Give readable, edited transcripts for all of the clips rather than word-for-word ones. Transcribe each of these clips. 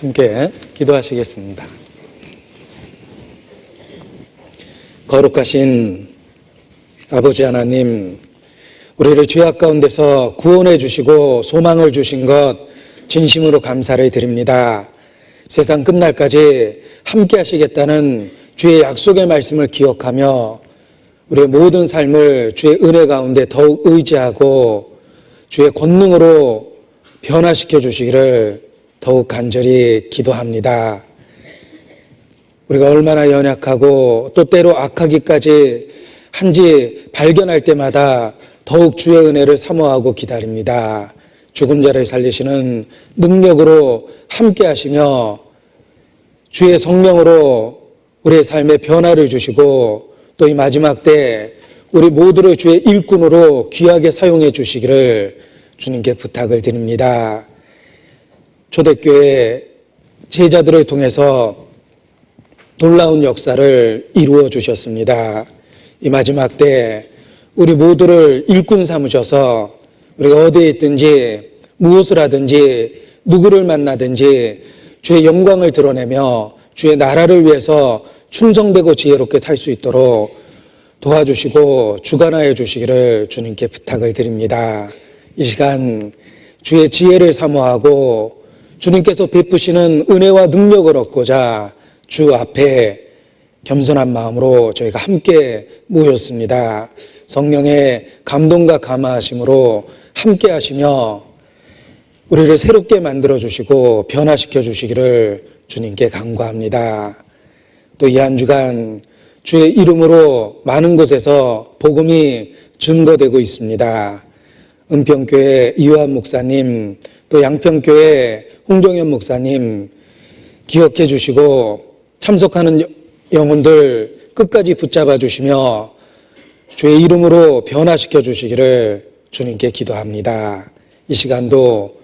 함께 기도하시겠습니다. 거룩하신 아버지 하나님, 우리를 죄악 가운데서 구원해 주시고 소망을 주신 것 진심으로 감사를 드립니다. 세상 끝날까지 함께 하시겠다는 주의 약속의 말씀을 기억하며 우리의 모든 삶을 주의 은혜 가운데 더욱 의지하고 주의 권능으로 변화시켜 주시기를 더욱 간절히 기도합니다. 우리가 얼마나 연약하고 또 때로 악하기까지 한지 발견할 때마다 더욱 주의 은혜를 사모하고 기다립니다. 죽은 자를 살리시는 능력으로 함께 하시며 주의 성령으로 우리의 삶에 변화를 주시고 또 이 마지막 때 우리 모두를 주의 일꾼으로 귀하게 사용해 주시기를 주님께 부탁을 드립니다. 초대교회 제자들을 통해서 놀라운 역사를 이루어 주셨습니다. 이 마지막 때 우리 모두를 일꾼 삼으셔서 우리가 어디에 있든지 무엇을 하든지 누구를 만나든지 주의 영광을 드러내며 주의 나라를 위해서 충성되고 지혜롭게 살 수 있도록 도와주시고 주관하여 주시기를 주님께 부탁을 드립니다. 이 시간 주의 지혜를 사모하고 주님께서 베푸시는 은혜와 능력을 얻고자 주 앞에 겸손한 마음으로 저희가 함께 모였습니다. 성령의 감동과 감화하심으로 함께 하시며 우리를 새롭게 만들어주시고 변화시켜 주시기를 주님께 간구합니다. 또 이 한 주간 주의 이름으로 많은 곳에서 복음이 증거되고 있습니다. 은평교회 이호한 목사님, 또 양평교회 홍정현 목사님 기억해 주시고 참석하는 영혼들 끝까지 붙잡아 주시며 주의 이름으로 변화시켜 주시기를 주님께 기도합니다. 이 시간도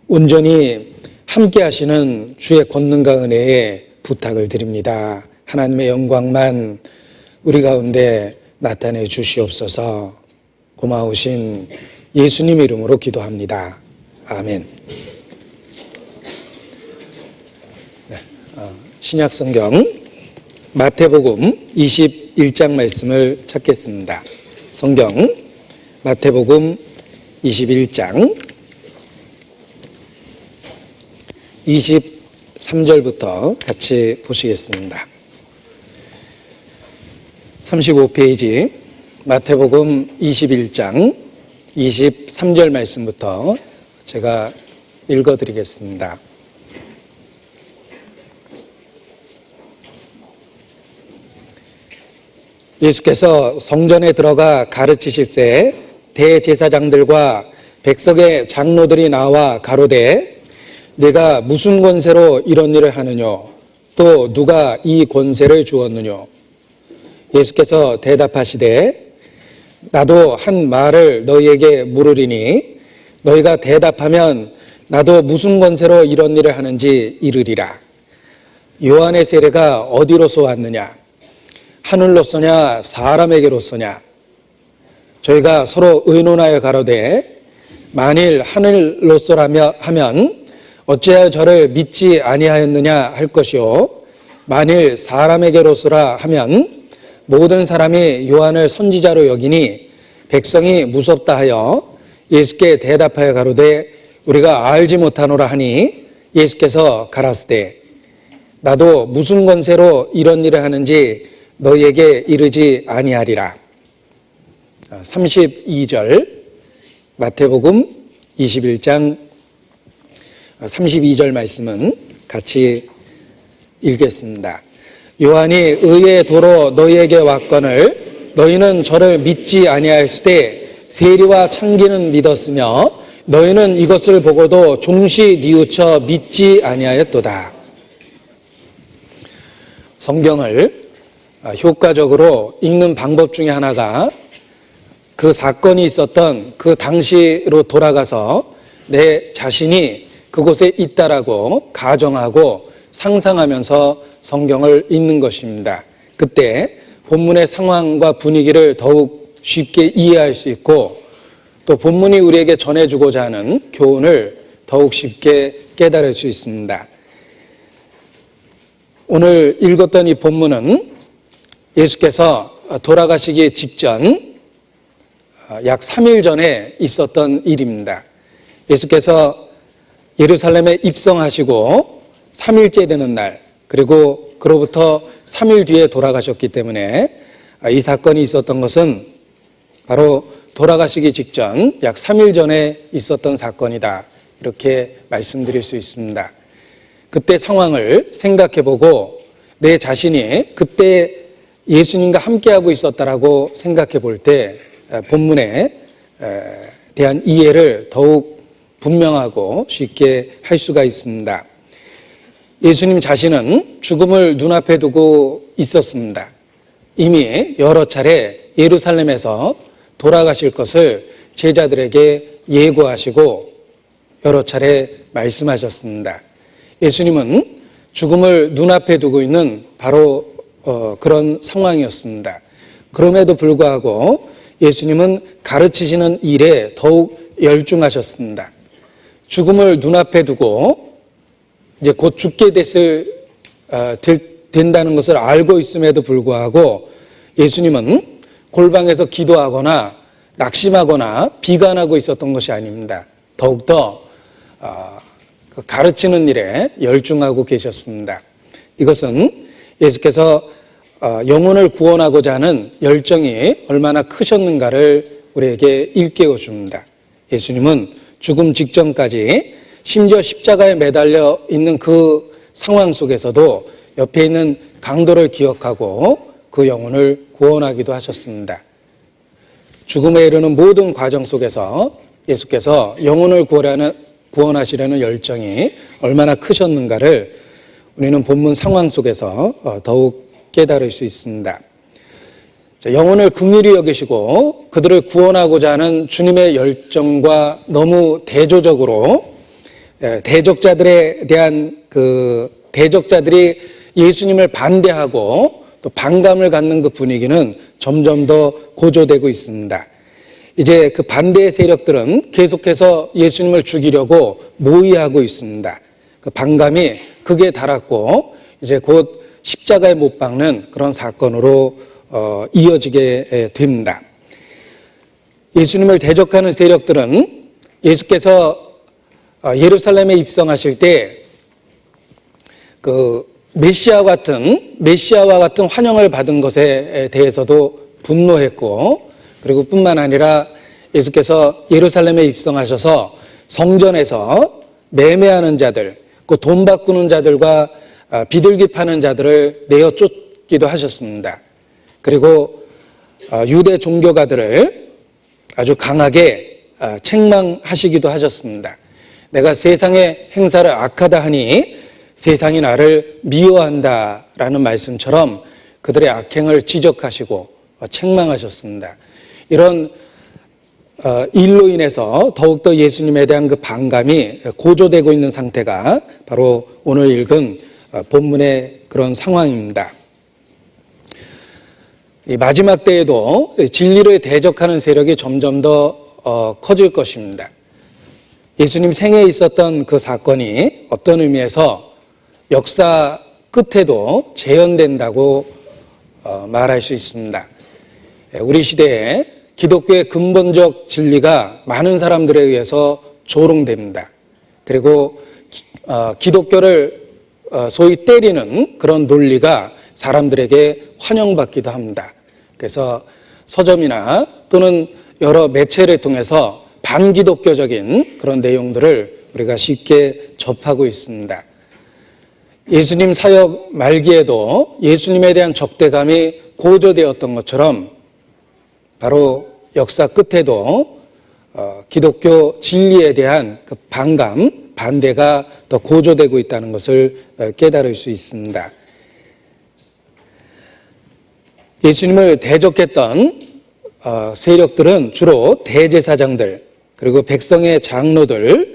온전히 함께 하시는 주의 권능과 은혜에 부탁을 드립니다. 하나님의 영광만 우리 가운데 나타내 주시옵소서. 고마우신 예수님 이름으로 기도합니다. 아멘. 신약성경 마태복음 21장 말씀을 찾겠습니다. 성경 마태복음 21장 23절부터 같이 보시겠습니다. 35페이지 마태복음 21장 23절 말씀부터 제가 읽어드리겠습니다. 예수께서 성전에 들어가 가르치실새 대제사장들과 백성의 장로들이 나와 가로되 네가 무슨 권세로 이런 일을 하느냐? 또 누가 이 권세를 주었느냐? 예수께서 대답하시되 나도 한 말을 너희에게 물으리니 너희가 대답하면 나도 무슨 권세로 이런 일을 하는지 이르리라. 요한의 세례가 어디로서 왔느냐? 하늘로서냐 사람에게로서냐? 저희가 서로 의논하여 가로되 만일 하늘로서라며 하면 어찌하여 저를 믿지 아니하였느냐 할 것이요 만일 사람에게로서라 하면 모든 사람이 요한을 선지자로 여기니 백성이 무섭다 하여 예수께 대답하여 가로되 우리가 알지 못하노라 하니 예수께서 가라사대 나도 무슨 권세로 이런 일을 하는지 너희에게 이르지 아니하리라. 32절 마태복음 21장 32절 말씀은 같이 읽겠습니다. 요한이 의의 도로 너희에게 왔거늘 너희는 저를 믿지 아니하였으되 세리와 창기는 믿었으며 너희는 이것을 보고도 종시 뉘우쳐 믿지 아니하였도다. 성경을 효과적으로 읽는 방법 중에 하나가 그 사건이 있었던 그 당시로 돌아가서 내 자신이 그곳에 있다라고 가정하고 상상하면서 성경을 읽는 것입니다. 그때 본문의 상황과 분위기를 더욱 쉽게 이해할 수 있고 또 본문이 우리에게 전해주고자 하는 교훈을 더욱 쉽게 깨달을 수 있습니다. 오늘 읽었던 이 본문은 예수께서 돌아가시기 직전 약 3일 전에 있었던 일입니다. 예수께서 예루살렘에 입성하시고 3일째 되는 날, 그리고 그로부터 3일 뒤에 돌아가셨기 때문에 이 사건이 있었던 것은 바로 돌아가시기 직전 약 3일 전에 있었던 사건이다, 이렇게 말씀드릴 수 있습니다. 그때 상황을 생각해보고 내 자신이 그때 예수님과 함께하고 있었다라고 생각해 볼 때 본문에 대한 이해를 더욱 분명하고 쉽게 할 수가 있습니다. 예수님 자신은 죽음을 눈앞에 두고 있었습니다. 이미 여러 차례 예루살렘에서 돌아가실 것을 제자들에게 예고하시고 여러 차례 말씀하셨습니다. 예수님은 죽음을 눈앞에 두고 있는 바로 그런 상황이었습니다. 그럼에도 불구하고 예수님은 가르치시는 일에 더욱 열중하셨습니다. 죽음을 눈앞에 두고 이제 곧 죽게 된다는 것을 알고 있음에도 불구하고 예수님은 골방에서 기도하거나 낙심하거나 비관하고 있었던 것이 아닙니다. 더욱더 가르치는 일에 열중하고 계셨습니다. 이것은 예수께서 영혼을 구원하고자 하는 열정이 얼마나 크셨는가를 우리에게 일깨워 줍니다. 예수님은 죽음 직전까지 심지어 십자가에 매달려 있는 그 상황 속에서도 옆에 있는 강도를 기억하고 그 영혼을 구원하기도 하셨습니다. 죽음에 이르는 모든 과정 속에서 예수께서 영혼을 구원하시려는 열정이 얼마나 크셨는가를 우리는 본문 상황 속에서 더욱 깨달을 수 있습니다. 영혼을 긍휼히 여기시고 그들을 구원하고자 하는 주님의 열정과 너무 대조적으로 대적자들에 대한 대적자들이 예수님을 반대하고 또 반감을 갖는 그 분위기는 점점 더 고조되고 있습니다. 이제 그 반대의 세력들은 계속해서 예수님을 죽이려고 모의하고 있습니다. 그 반감이 극에 달았고 이제 곧 십자가에 못 박는 그런 사건으로 이어지게 됩니다. 예수님을 대적하는 세력들은 예수께서 예루살렘에 입성하실 때 그 메시아와 같은 환영을 받은 것에 대해서도 분노했고, 그리고 뿐만 아니라 예수께서 예루살렘에 입성하셔서 성전에서 매매하는 자들, 그 돈 바꾸는 자들과 비둘기 파는 자들을 내어 쫓기도 하셨습니다. 그리고 유대 종교가들을 아주 강하게 책망하시기도 하셨습니다. 내가 세상의 행사를 악하다 하니 세상이 나를 미워한다라는 말씀처럼 그들의 악행을 지적하시고 책망하셨습니다. 이런 일로 인해서 더욱더 예수님에 대한 그 반감이 고조되고 있는 상태가 바로 오늘 읽은 본문의 그런 상황입니다. 이 마지막 때에도 진리를 대적하는 세력이 점점 더 커질 것입니다. 예수님 생에 있었던 그 사건이 어떤 의미에서 역사 끝에도 재현된다고 말할 수 있습니다. 우리 시대에 기독교의 근본적 진리가 많은 사람들에 의해서 조롱됩니다. 그리고 기독교를 소위 때리는 그런 논리가 사람들에게 환영받기도 합니다. 그래서 서점이나 또는 여러 매체를 통해서 반기독교적인 그런 내용들을 우리가 쉽게 접하고 있습니다. 예수님 사역 말기에도 예수님에 대한 적대감이 고조되었던 것처럼 바로 역사 끝에도 기독교 진리에 대한 그 반대가 더 고조되고 있다는 것을 깨달을 수 있습니다. 예수님을 대적했던 세력들은 주로 대제사장들, 그리고 백성의 장로들,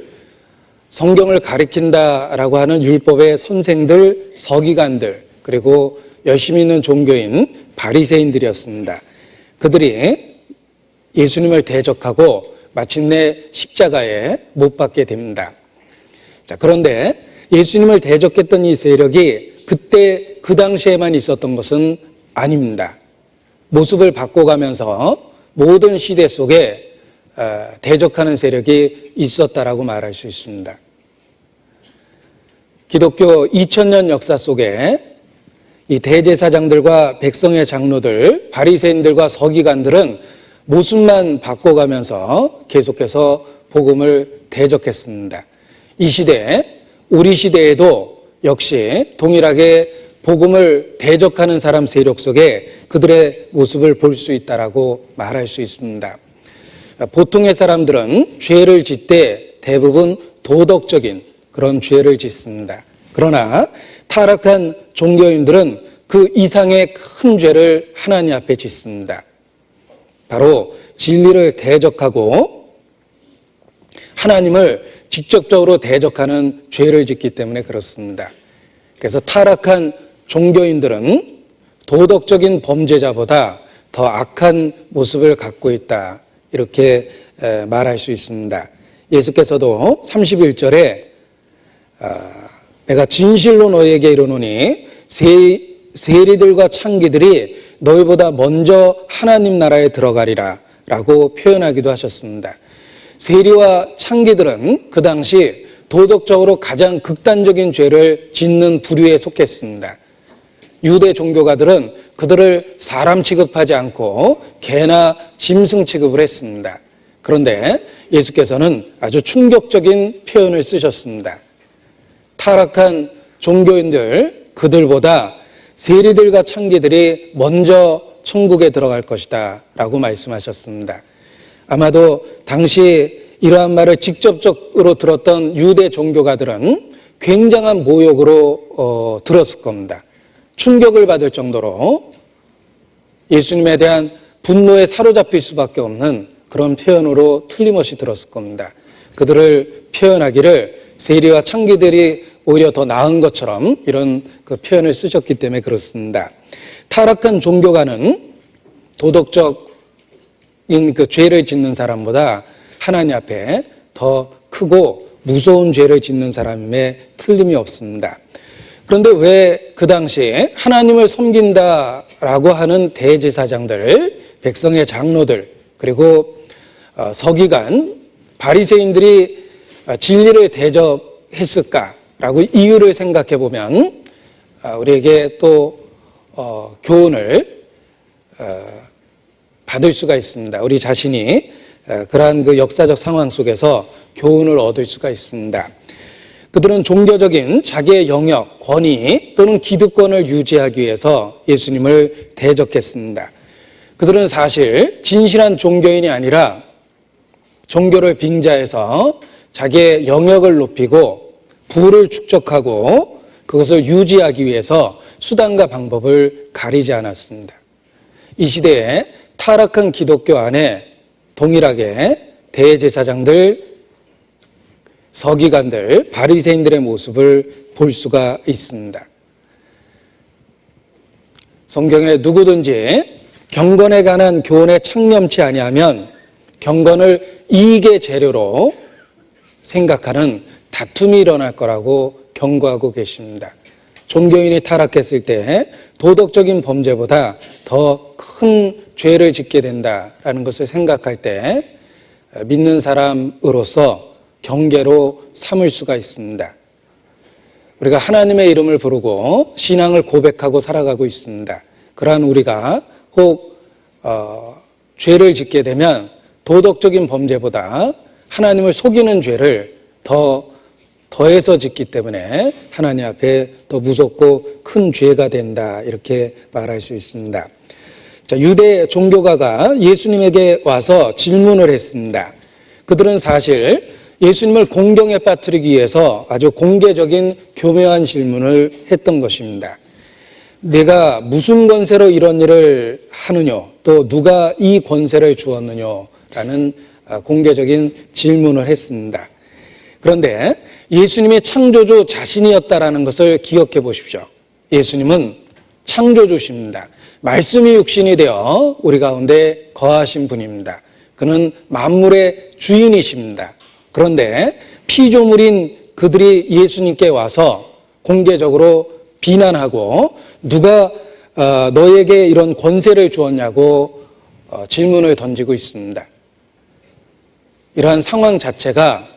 성경을 가리킨다라고 하는 율법의 선생들, 서기관들, 그리고 열심히 있는 종교인 바리새인들이었습니다. 그들이 예수님을 대적하고 마침내 십자가에 못 박게 됩니다. 자, 그런데 예수님을 대적했던 이 세력이 그때 그 당시에만 있었던 것은 아닙니다. 모습을 바꿔가면서 모든 시대 속에 대적하는 세력이 있었다라고 말할 수 있습니다. 기독교 2000년 역사 속에 이 대제사장들과 백성의 장로들, 바리새인들과 서기관들은 모습만 바꿔가면서 계속해서 복음을 대적했습니다. 이 시대, 우리 시대에도 역시 동일하게 복음을 대적하는 사람 세력 속에 그들의 모습을 볼 수 있다라고 말할 수 있습니다. 보통의 사람들은 죄를 짓되 대부분 도덕적인 그런 죄를 짓습니다. 그러나 타락한 종교인들은 그 이상의 큰 죄를 하나님 앞에 짓습니다. 바로 진리를 대적하고 하나님을 직접적으로 대적하는 죄를 짓기 때문에 그렇습니다. 그래서 타락한 종교인들은 도덕적인 범죄자보다 더 악한 모습을 갖고 있다, 이렇게 말할 수 있습니다. 예수께서도 31절에 내가 진실로 너희에게 이르노니 세리들과 창기들이 너희보다 먼저 하나님 나라에 들어가리라 라고 표현하기도 하셨습니다. 세리와 창기들은 그 당시 도덕적으로 가장 극단적인 죄를 짓는 부류에 속했습니다. 유대 종교가들은 그들을 사람 취급하지 않고 개나 짐승 취급을 했습니다. 그런데 예수께서는 아주 충격적인 표현을 쓰셨습니다. 타락한 종교인들, 그들보다 세리들과 창기들이 먼저 천국에 들어갈 것이다 라고 말씀하셨습니다. 아마도 당시 이러한 말을 직접적으로 들었던 유대 종교가들은 굉장한 모욕으로 들었을 겁니다. 충격을 받을 정도로 예수님에 대한 분노에 사로잡힐 수밖에 없는 그런 표현으로 틀림없이 들었을 겁니다. 그들을 표현하기를 세리와 창기들이 오히려 더 나은 것처럼 이런 그 표현을 쓰셨기 때문에 그렇습니다. 타락한 종교가는 도덕적인 그 죄를 짓는 사람보다 하나님 앞에 더 크고 무서운 죄를 짓는 사람임에 틀림이 없습니다. 그런데 왜 그 당시에 하나님을 섬긴다라고 하는 대제사장들, 백성의 장로들, 그리고 서기관, 바리새인들이 진리를 대적했을까라고 이유를 생각해 보면 우리에게 또 교훈을 받을 수가 있습니다. 우리 자신이 그러한 그 역사적 상황 속에서 교훈을 얻을 수가 있습니다. 그들은 종교적인 자기의 영역, 권위 또는 기득권을 유지하기 위해서 예수님을 대적했습니다. 그들은 사실 진실한 종교인이 아니라 종교를 빙자해서 자기의 영역을 높이고 부를 축적하고 그것을 유지하기 위해서 수단과 방법을 가리지 않았습니다. 이 시대에 타락한 기독교 안에 동일하게 대제사장들, 서기관들, 바리새인들의 모습을 볼 수가 있습니다. 성경에 누구든지 경건에 관한 교훈에 창념치 아니하면 경건을 이익의 재료로 생각하는 다툼이 일어날 거라고 경고하고 계십니다. 종교인이 타락했을 때 도덕적인 범죄보다 더 큰 죄를 짓게 된다라는 것을 생각할 때 믿는 사람으로서 경계로 삼을 수가 있습니다. 우리가 하나님의 이름을 부르고 신앙을 고백하고 살아가고 있습니다. 그러한 우리가 혹 죄를 짓게 되면 도덕적인 범죄보다 하나님을 속이는 죄를 더해서 짓기 때문에 하나님 앞에 더 무섭고 큰 죄가 된다, 이렇게 말할 수 있습니다. 자, 유대 종교가가 예수님에게 와서 질문을 했습니다. 그들은 사실 예수님을 공경에 빠뜨리기 위해서 아주 공개적인 교묘한 질문을 했던 것입니다. 내가 무슨 권세로 이런 일을 하느냐, 또 누가 이 권세를 주었느냐라는 공개적인 질문을 했습니다. 그런데 예수님이 창조주 자신이었다라는 것을 기억해 보십시오. 예수님은 창조주십니다. 말씀이 육신이 되어 우리 가운데 거하신 분입니다. 그는 만물의 주인이십니다. 그런데 피조물인 그들이 예수님께 와서 공개적으로 비난하고 누가 너에게 이런 권세를 주었냐고 질문을 던지고 있습니다. 이러한 상황 자체가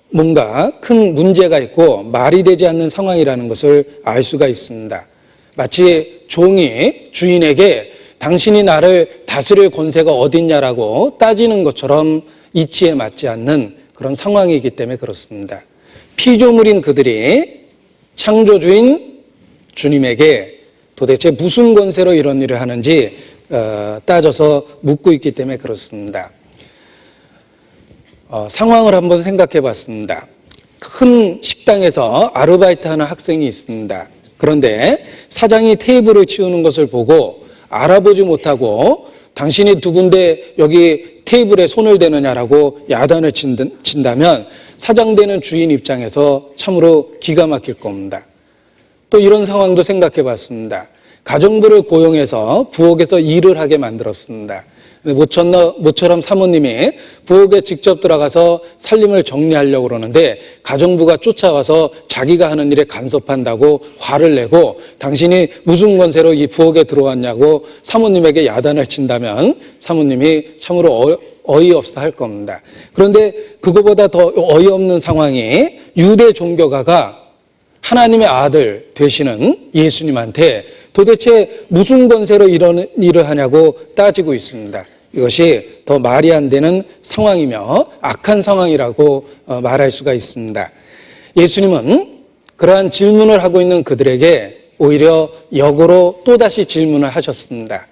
뭔가 큰 문제가 있고 말이 되지 않는 상황이라는 것을 알 수가 있습니다. 마치 종이 주인에게 당신이 나를 다스릴 권세가 어딨냐라고 따지는 것처럼 이치에 맞지 않는 그런 상황이기 때문에 그렇습니다. 피조물인 그들이 창조주인 주님에게 도대체 무슨 권세로 이런 일을 하는지 따져서 묻고 있기 때문에 그렇습니다. 상황을 한번 생각해 봤습니다. 큰 식당에서 아르바이트하는 학생이 있습니다. 그런데 사장이 테이블을 치우는 것을 보고 알아보지 못하고 당신이 누군데 여기 테이블에 손을 대느냐라고 야단을 친다면 사장되는 주인 입장에서 참으로 기가 막힐 겁니다. 또 이런 상황도 생각해 봤습니다. 가정부를 고용해서 부엌에서 일을 하게 만들었습니다. 모처럼 사모님이 부엌에 직접 들어가서 살림을 정리하려고 그러는데 가정부가 쫓아와서 자기가 하는 일에 간섭한다고 화를 내고 당신이 무슨 권세로 이 부엌에 들어왔냐고 사모님에게 야단을 친다면 사모님이 참으로 어이없어 할 겁니다. 그런데 그거보다 더 어이없는 상황이 유대 종교가가 하나님의 아들 되시는 예수님한테 도대체 무슨 권세로 이런 일을 하냐고 따지고 있습니다. 이것이 더 말이 안 되는 상황이며 악한 상황이라고 말할 수가 있습니다. 예수님은 그러한 질문을 하고 있는 그들에게 오히려 역으로 또다시 질문을 하셨습니다.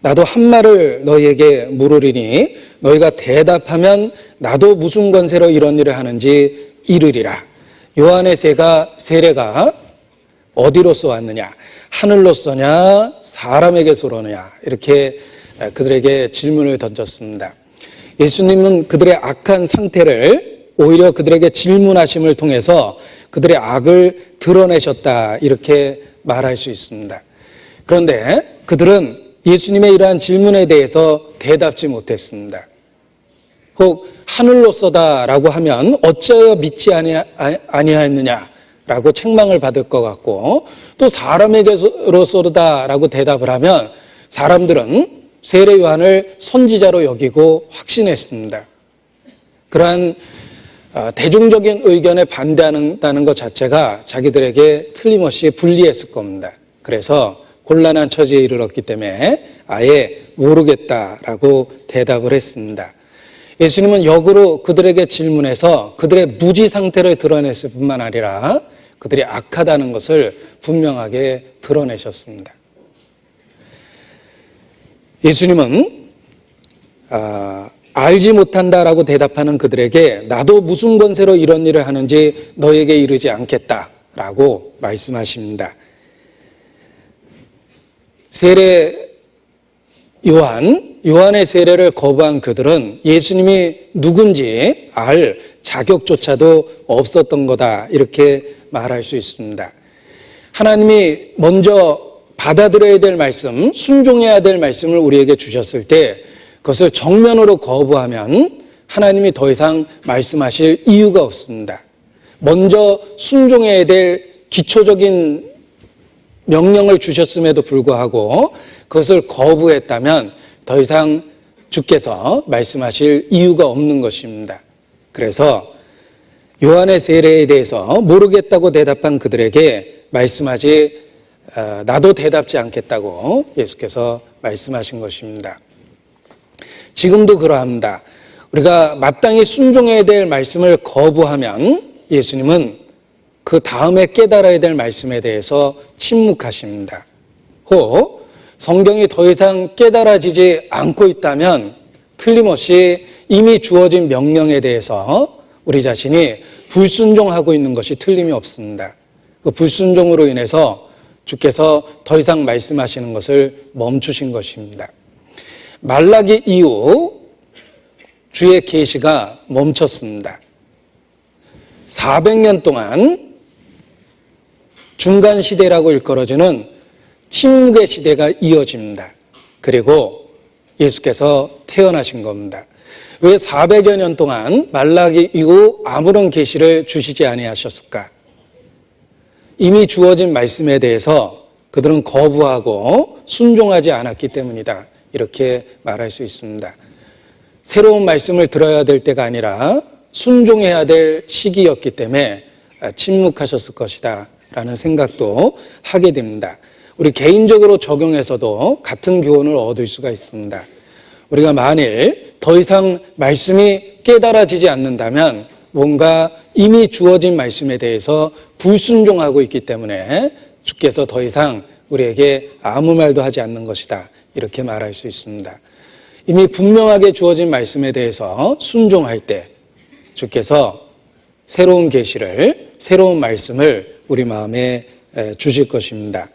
나도 한 말을 너희에게 물으리니 너희가 대답하면 나도 무슨 권세로 이런 일을 하는지 이르리라. 요한의 세례가 어디로서 왔느냐? 하늘로서냐? 사람에게서로냐? 이렇게 그들에게 질문을 던졌습니다. 예수님은 그들의 악한 상태를 오히려 그들에게 질문하심을 통해서 그들의 악을 드러내셨다 이렇게 말할 수 있습니다. 그런데 그들은 예수님의 이러한 질문에 대해서 대답지 못했습니다. 혹 하늘로서다라고 하면 어찌하여 믿지 아니하였느냐라고 책망을 받을 것 같고 또 사람에게로서다라고 대답을 하면 사람들은 세례 요한을 선지자로 여기고 확신했습니다. 그러한 대중적인 의견에 반대한다는 것 자체가 자기들에게 틀림없이 불리했을 겁니다. 그래서 곤란한 처지에 이르렀기 때문에 아예 모르겠다라고 대답을 했습니다. 예수님은 역으로 그들에게 질문해서 그들의 무지 상태를 드러냈을 뿐만 아니라 그들이 악하다는 것을 분명하게 드러내셨습니다. 예수님은 알지 못한다라고 대답하는 그들에게 나도 무슨 권세로 이런 일을 하는지 너에게 이르지 않겠다라고 말씀하십니다. 요한의 세례를 거부한 그들은 예수님이 누군지 알 자격조차도 없었던 거다 이렇게 말할 수 있습니다. 하나님이 먼저 받아들여야 될 말씀, 순종해야 될 말씀을 우리에게 주셨을 때 그것을 정면으로 거부하면 하나님이 더 이상 말씀하실 이유가 없습니다. 먼저 순종해야 될 기초적인 명령을 주셨음에도 불구하고 그것을 거부했다면 더 이상 주께서 말씀하실 이유가 없는 것입니다. 그래서 요한의 세례에 대해서 모르겠다고 대답한 그들에게 말씀하지 나도 대답지 않겠다고 예수께서 말씀하신 것입니다. 지금도 그러합니다. 우리가 마땅히 순종해야 될 말씀을 거부하면 예수님은 그 다음에 깨달아야 될 말씀에 대해서 침묵하십니다. 혹 성경이 더 이상 깨달아지지 않고 있다면 틀림없이 이미 주어진 명령에 대해서 우리 자신이 불순종하고 있는 것이 틀림이 없습니다. 그 불순종으로 인해서 주께서 더 이상 말씀하시는 것을 멈추신 것입니다. 말라기 이후 주의 계시가 멈췄습니다. 400년 동안 중간 시대라고 일컬어지는 침묵의 시대가 이어집니다. 그리고 예수께서 태어나신 겁니다. 왜 400여 년 동안 말라기 이후 아무런 계시를 주시지 아니하셨을까? 이미 주어진 말씀에 대해서 그들은 거부하고 순종하지 않았기 때문이다. 이렇게 말할 수 있습니다. 새로운 말씀을 들어야 될 때가 아니라 순종해야 될 시기였기 때문에 침묵하셨을 것이다 라는 생각도 하게 됩니다. 우리 개인적으로 적용해서도 같은 교훈을 얻을 수가 있습니다. 우리가 만일 더 이상 말씀이 깨달아지지 않는다면 뭔가 이미 주어진 말씀에 대해서 불순종하고 있기 때문에 주께서 더 이상 우리에게 아무 말도 하지 않는 것이다. 이렇게 말할 수 있습니다. 이미 분명하게 주어진 말씀에 대해서 순종할 때 주께서 새로운 계시를, 새로운 말씀을 우리 마음에 주실 것입니다.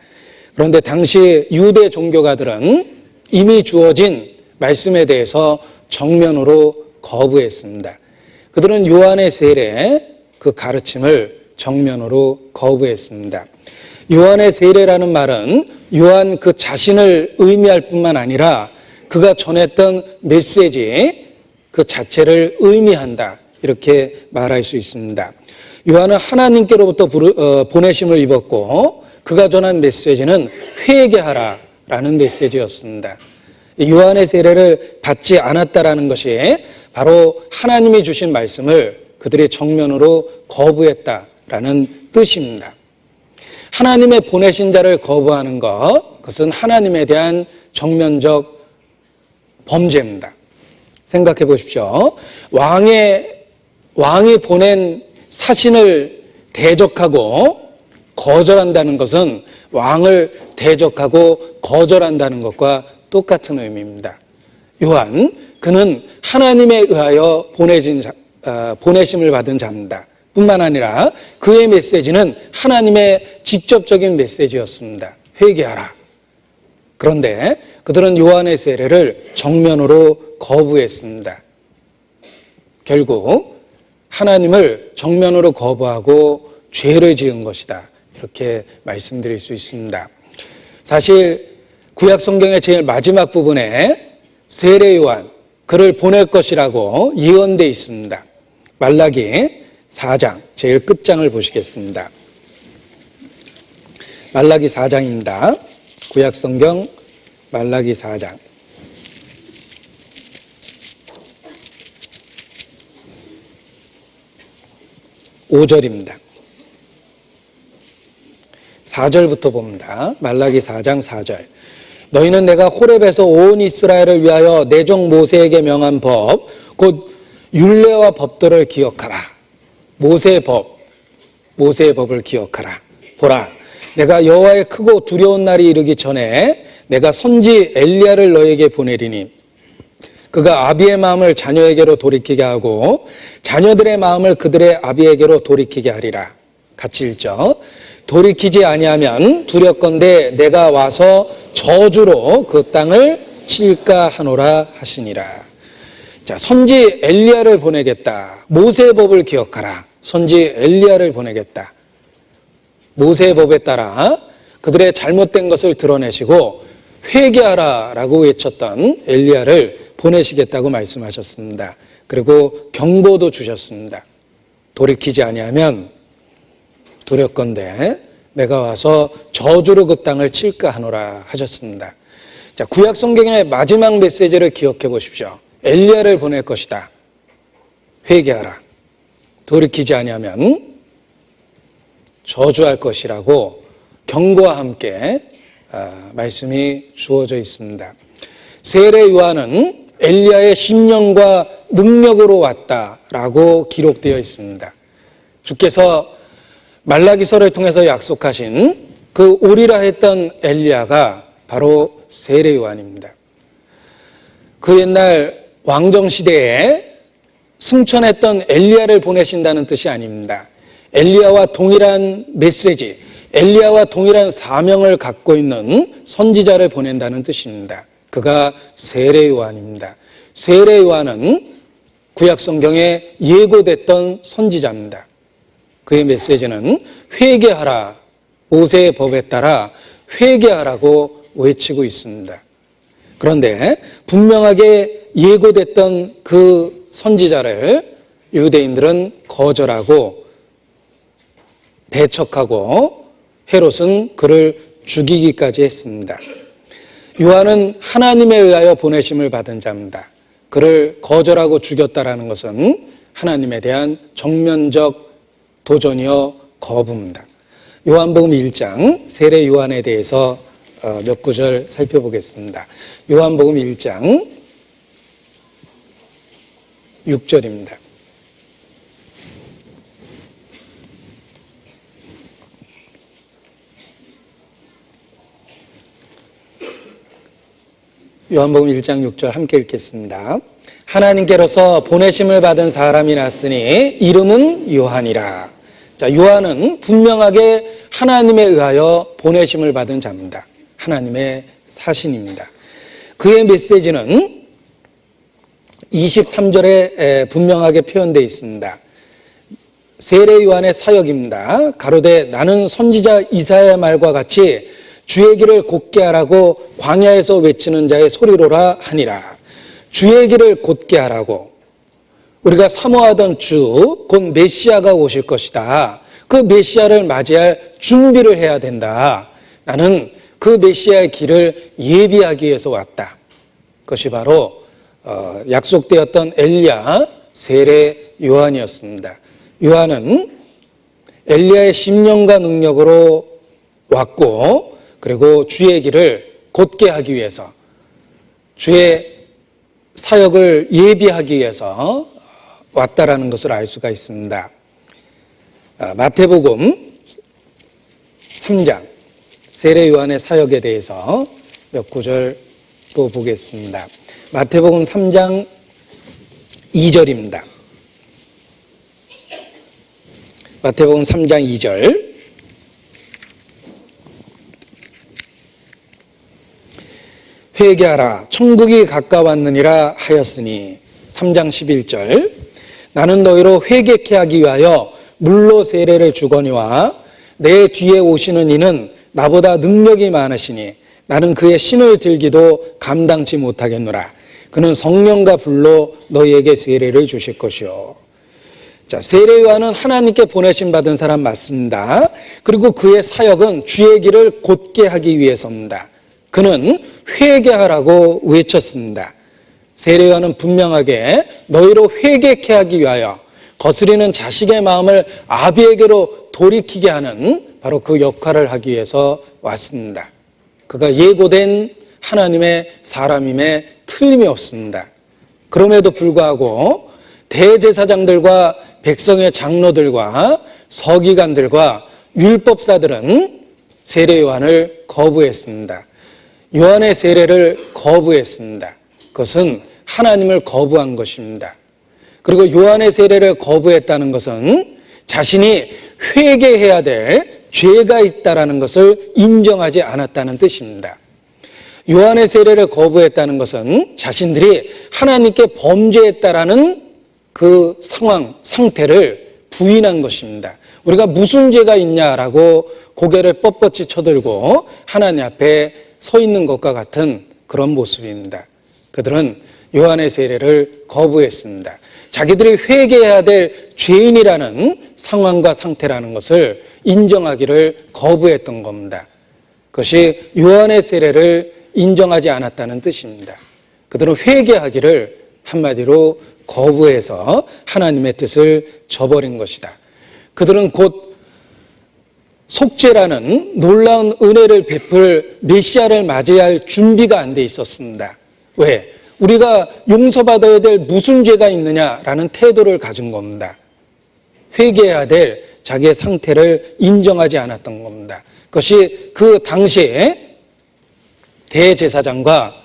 그런데 당시 유대 종교가들은 이미 주어진 말씀에 대해서 정면으로 거부했습니다. 그들은 요한의 세례 그 가르침을 정면으로 거부했습니다. 요한의 세례라는 말은 요한 그 자신을 의미할 뿐만 아니라 그가 전했던 메시지 그 자체를 의미한다. 이렇게 말할 수 있습니다. 요한은 하나님께로부터 보내심을 입었고 그가 전한 메시지는 회개하라라는 메시지였습니다. 요한의 세례를 받지 않았다라는 것이 바로 하나님이 주신 말씀을 그들이 정면으로 거부했다라는 뜻입니다. 하나님의 보내신 자를 거부하는 것, 그것은 하나님에 대한 정면적 범죄입니다. 생각해 보십시오. 왕이 보낸 사신을 대적하고 거절한다는 것은 왕을 대적하고 거절한다는 것과 똑같은 의미입니다. 요한, 그는 하나님에 의하여 보내심을 받은 자입니다. 뿐만 아니라 그의 메시지는 하나님의 직접적인 메시지였습니다. 회개하라. 그런데 그들은 요한의 세례를 정면으로 거부했습니다. 결국 하나님을 정면으로 거부하고 죄를 지은 것이다. 이렇게 말씀드릴 수 있습니다. 사실 구약 성경의 제일 마지막 부분에 세례 요한, 그를 보낼 것이라고 예언되어 있습니다. 말라기 4장, 제일 끝장을 보시겠습니다. 말라기 4장입니다. 구약 성경 말라기 4장. 5절입니다. 4절부터 봅니다. 말라기 4장 4절. 너희는 내가 호렙에서 온 이스라엘을 위하여 내 종 모세에게 명한 법, 곧 율례와 법도를 기억하라. 모세의 법을 기억하라. 보라, 내가 여호와의 크고 두려운 날이 이르기 전에 내가 선지 엘리야를 너에게 보내리니 그가 아비의 마음을 자녀에게로 돌이키게 하고 자녀들의 마음을 그들의 아비에게로 돌이키게 하리라. 같이 읽죠. 돌이키지 아니하면 두렵건대 내가 와서 저주로 그 땅을 칠까 하노라 하시니라. 자, 선지 엘리야를 보내겠다. 모세의 법을 기억하라. 선지 엘리야를 보내겠다. 모세의 법에 따라 그들의 잘못된 것을 드러내시고 회개하라라고 외쳤던 엘리야를 보내시겠다고 말씀하셨습니다. 그리고 경고도 주셨습니다. 돌이키지 아니하면 두렵건대 내가 와서 저주로 그 땅을 칠까 하노라 하셨습니다. 자, 구약 성경의 마지막 메시지를 기억해 보십시오. 엘리야를 보낼 것이다. 회개하라. 돌이키지 아니하면 저주할 것이라고 경고와 함께 말씀이 주어져 있습니다. 세례 요한은 엘리야의 심령과 능력으로 왔다라고 기록되어 있습니다. 주께서 말라기서를 통해서 약속하신 그 오리라 했던 엘리야가 바로 세례 요한입니다. 그 옛날 왕정시대에 승천했던 엘리야를 보내신다는 뜻이 아닙니다. 엘리야와 동일한 메시지, 엘리야와 동일한 사명을 갖고 있는 선지자를 보낸다는 뜻입니다. 그가 세례 요한입니다. 세례 요한은 구약 성경에 예고됐던 선지자입니다. 그의 메시지는 회개하라, 모세의 법에 따라 회개하라고 외치고 있습니다. 그런데 분명하게 예고됐던 그 선지자를 유대인들은 거절하고 배척하고 헤롯은 그를 죽이기까지 했습니다. 요한은 하나님에 의하여 보내심을 받은 자입니다. 그를 거절하고 죽였다라는 것은 하나님에 대한 정면적 도전이요 거부입니다. 요한복음 1장 세례 요한에 대해서 몇 구절 살펴보겠습니다. 요한복음 1장 6절입니다. 요한복음 1장 6절 함께 읽겠습니다. 하나님께로서 보내심을 받은 사람이 났으니 이름은 요한이라. 자, 요한은 분명하게 하나님에 의하여 보내심을 받은 자입니다. 하나님의 사신입니다. 그의 메시지는 23절에 분명하게 표현되어 있습니다. 세례 요한의 사역입니다. 가로되 나는 선지자 이사야의 말과 같이 주의 길을 곧게 하라고 광야에서 외치는 자의 소리로라 하니라. 주의 길을 곧게 하라고. 우리가 사모하던 주, 곧 메시아가 오실 것이다. 그 메시아를 맞이할 준비를 해야 된다. 나는 그 메시아의 길을 예비하기 위해서 왔다. 그것이 바로 약속되었던 엘리야 세례 요한이었습니다. 요한은 엘리야의 심령과 능력으로 왔고, 그리고 주의 길을 곧게 하기 위해서, 주의 사역을 예비하기 위해서 왔다라는 것을 알 수가 있습니다. 마태복음 3장 세례 요한의 사역에 대해서 몇 구절 또 보겠습니다. 마태복음 3장 2절입니다. 마태복음 3장 2절. 회개하라 천국이 가까웠느니라 하였으니. 3장 11절. 나는 너희로 회개케 하기 위하여 물로 세례를 주거니와 내 뒤에 오시는 이는 나보다 능력이 많으시니 나는 그의 신을 들기도 감당치 못하겠노라. 그는 성령과 불로 너희에게 세례를 주실 것이요. 자, 세례 요한은 하나님께 보내심 받은 사람 맞습니다. 그리고 그의 사역은 주의 길을 곧게 하기 위해서입니다. 그는 회개하라고 외쳤습니다. 세례 요한은 분명하게 너희로 회개케 하기 위하여 거스리는 자식의 마음을 아비에게로 돌이키게 하는 바로 그 역할을 하기 위해서 왔습니다. 그가 예고된 하나님의 사람임에 틀림이 없습니다. 그럼에도 불구하고 대제사장들과 백성의 장로들과 서기관들과 율법사들은 세례 요한을 거부했습니다. 요한의 세례를 거부했습니다. 그것은 하나님을 거부한 것입니다. 그리고 요한의 세례를 거부했다는 것은 자신이 회개해야 될 죄가 있다는 것을 인정하지 않았다는 뜻입니다. 요한의 세례를 거부했다는 것은 자신들이 하나님께 범죄했다라는 그 상태를 부인한 것입니다. 우리가 무슨 죄가 있냐라고 고개를 뻣뻣이 쳐들고 하나님 앞에 서 있는 것과 같은 그런 모습입니다. 그들은 요한의 세례를 거부했습니다. 자기들이 회개해야 될 죄인이라는 상황과 상태라는 것을 인정하기를 거부했던 겁니다. 그것이 요한의 세례를 인정하지 않았다는 뜻입니다. 그들은 회개하기를 한마디로 거부해서 하나님의 뜻을 저버린 것이다. 그들은 곧 속죄라는 놀라운 은혜를 베풀 메시아를 맞이할 준비가 안 돼 있었습니다. 왜? 우리가 용서받아야 될 무슨 죄가 있느냐라는 태도를 가진 겁니다. 회개해야 될 자기의 상태를 인정하지 않았던 겁니다. 그것이 그 당시에 대제사장과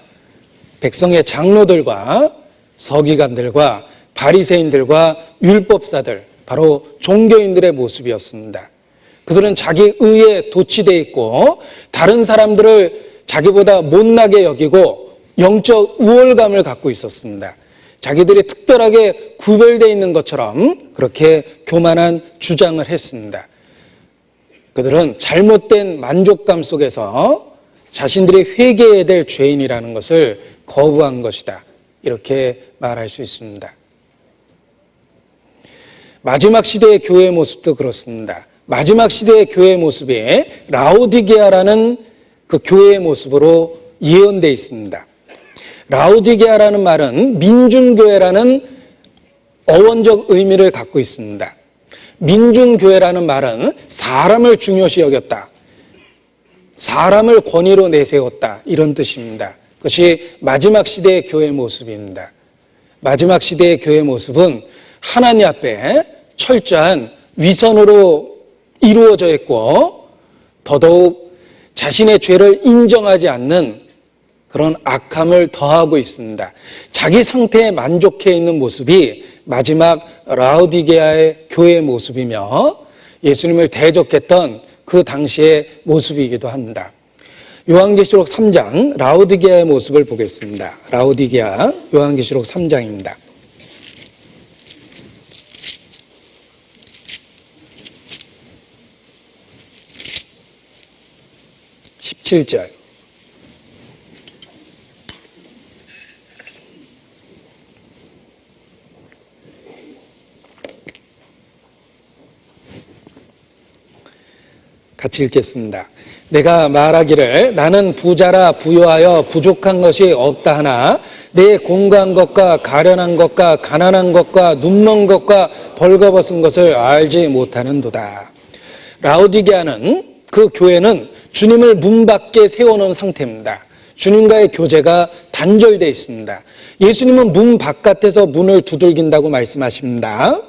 백성의 장로들과 서기관들과 바리새인들과 율법사들, 바로 종교인들의 모습이었습니다. 그들은 자기 의에 도취되어 있고 다른 사람들을 자기보다 못나게 여기고 영적 우월감을 갖고 있었습니다. 자기들이 특별하게 구별되어 있는 것처럼 그렇게 교만한 주장을 했습니다. 그들은 잘못된 만족감 속에서 자신들이 회개해야 될 죄인이라는 것을 거부한 것이다. 이렇게 말할 수 있습니다. 마지막 시대의 교회의 모습도 그렇습니다. 마지막 시대의 교회의 모습이 라오디게아라는 그 교회의 모습으로 예언되어 있습니다. 라오디게아라는 말은 민중교회라는 어원적 의미를 갖고 있습니다. 민중교회라는 말은 사람을 중요시 여겼다, 사람을 권위로 내세웠다, 이런 뜻입니다. 그것이 마지막 시대의 교회의 모습입니다. 마지막 시대의 교회의 모습은 하나님 앞에 철저한 위선으로 이루어져 있고 더더욱 자신의 죄를 인정하지 않는 그런 악함을 더하고 있습니다. 자기 상태에 만족해 있는 모습이 마지막 라오디게아의 교회의 모습이며 예수님을 대적했던 그 당시의 모습이기도 합니다. 요한계시록 3장 라오디게아의 모습을 보겠습니다. 라오디게아 요한계시록 3장입니다. 17절. 같이 읽겠습니다. 내가 말하기를 나는 부자라 부요하여 부족한 것이 없다 하나 내 공고한 것과 가련한 것과 가난한 것과 눈먼 것과 벌거벗은 것을 알지 못하는도다. 라오디게아는 그 교회는 주님을 문 밖에 세워놓은 상태입니다. 주님과의 교제가 단절되어 있습니다. 예수님은 문 바깥에서 문을 두들긴다고 말씀하십니다.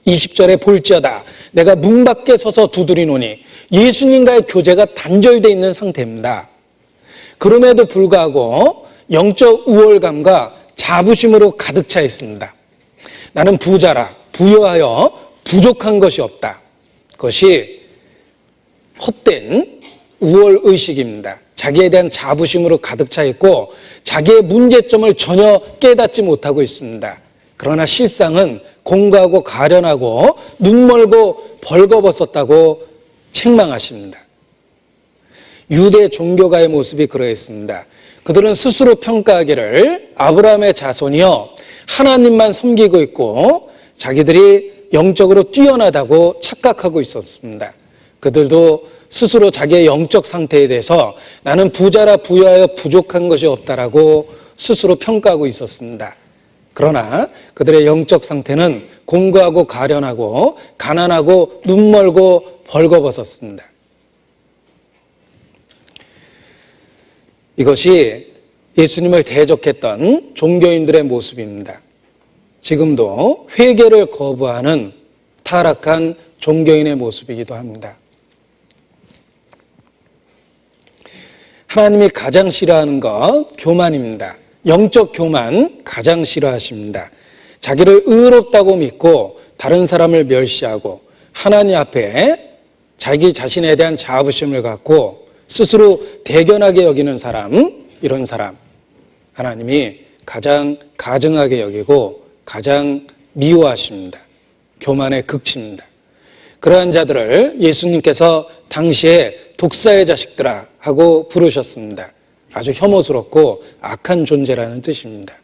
20절에 볼지어다 내가 문 밖에 서서 두드리노니 예수님과의 교제가 단절되어 있는 상태입니다. 그럼에도 불구하고 영적 우월감과 자부심으로 가득 차 있습니다. 나는 부자라 부요하여 부족한 것이 없다. 그것이 헛된 우월의식입니다. 자기에 대한 자부심으로 가득 차 있고 자기의 문제점을 전혀 깨닫지 못하고 있습니다. 그러나 실상은 공고하고 가련하고 눈멀고 벌거벗었다고 책망하십니다. 유대 종교가의 모습이 그러했습니다. 그들은 스스로 평가하기를 아브라함의 자손이여 하나님만 섬기고 있고 자기들이 영적으로 뛰어나다고 착각하고 있었습니다. 그들도 스스로 자기의 영적 상태에 대해서 나는 부자라 부유하여 부족한 것이 없다라고 스스로 평가하고 있었습니다. 그러나 그들의 영적 상태는 공고하고 가련하고 가난하고 눈멀고 벌거벗었습니다. 이것이 예수님을 대적했던 종교인들의 모습입니다. 지금도 회개를 거부하는 타락한 종교인의 모습이기도 합니다. 하나님이 가장 싫어하는 것 교만입니다. 영적 교만 가장 싫어하십니다. 자기를 의롭다고 믿고 다른 사람을 멸시하고 하나님 앞에 자기 자신에 대한 자부심을 갖고 스스로 대견하게 여기는 사람, 이런 사람 하나님이 가장 가증하게 여기고 가장 미워하십니다. 교만의 극치입니다. 그러한 자들을 예수님께서 당시에 독사의 자식들아 하고 부르셨습니다. 아주 혐오스럽고 악한 존재라는 뜻입니다.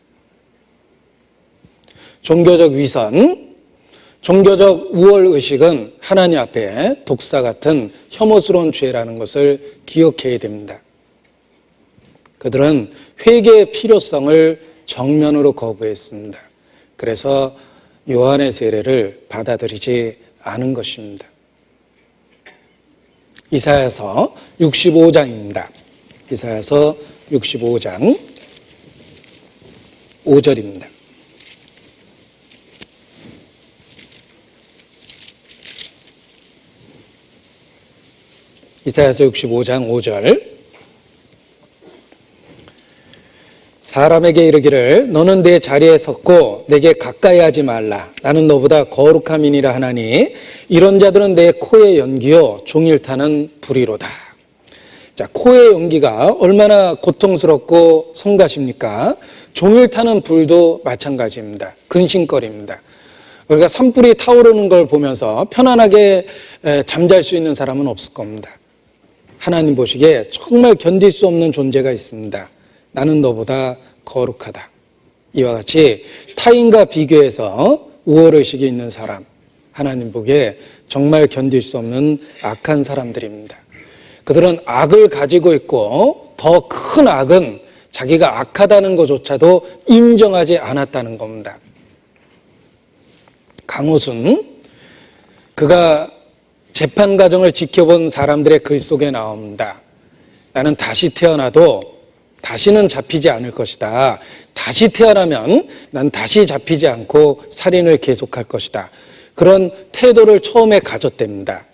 종교적 위선, 종교적 우월의식은 하나님 앞에 독사 같은 혐오스러운 죄라는 것을 기억해야 됩니다. 그들은 회개의 필요성을 정면으로 거부했습니다. 그래서 요한의 세례를 받아들이지 않은 것입니다. 이사야서 65장입니다. 이사야서 65장 5절입니다. 이사야서 65장 5절 사람에게 이르기를 너는 내 자리에 섰고 내게 가까이 하지 말라. 나는 너보다 거룩함이니라 하나니 이런 자들은 내 코의 연기요 종일 타는 불이로다. 자, 코의 연기가 얼마나 고통스럽고 성가십니까? 종일 타는 불도 마찬가지입니다. 근심거리입니다. 우리가 산불이 타오르는 걸 보면서 편안하게 잠잘 수 있는 사람은 없을 겁니다. 하나님 보시기에 정말 견딜 수 없는 존재가 있습니다. 나는 너보다 거룩하다. 이와 같이 타인과 비교해서 우월의식이 있는 사람, 하나님 보기에 정말 견딜 수 없는 악한 사람들입니다. 그들은 악을 가지고 있고 더 큰 악은 자기가 악하다는 것조차도 인정하지 않았다는 겁니다. 강호순, 그가 재판 과정을 지켜본 사람들의 글 속에 나옵니다. 나는 다시 태어나도 다시는 잡히지 않을 것이다. 다시 태어나면 난 다시 잡히지 않고 살인을 계속할 것이다. 그런 태도를 처음에 가졌답니다.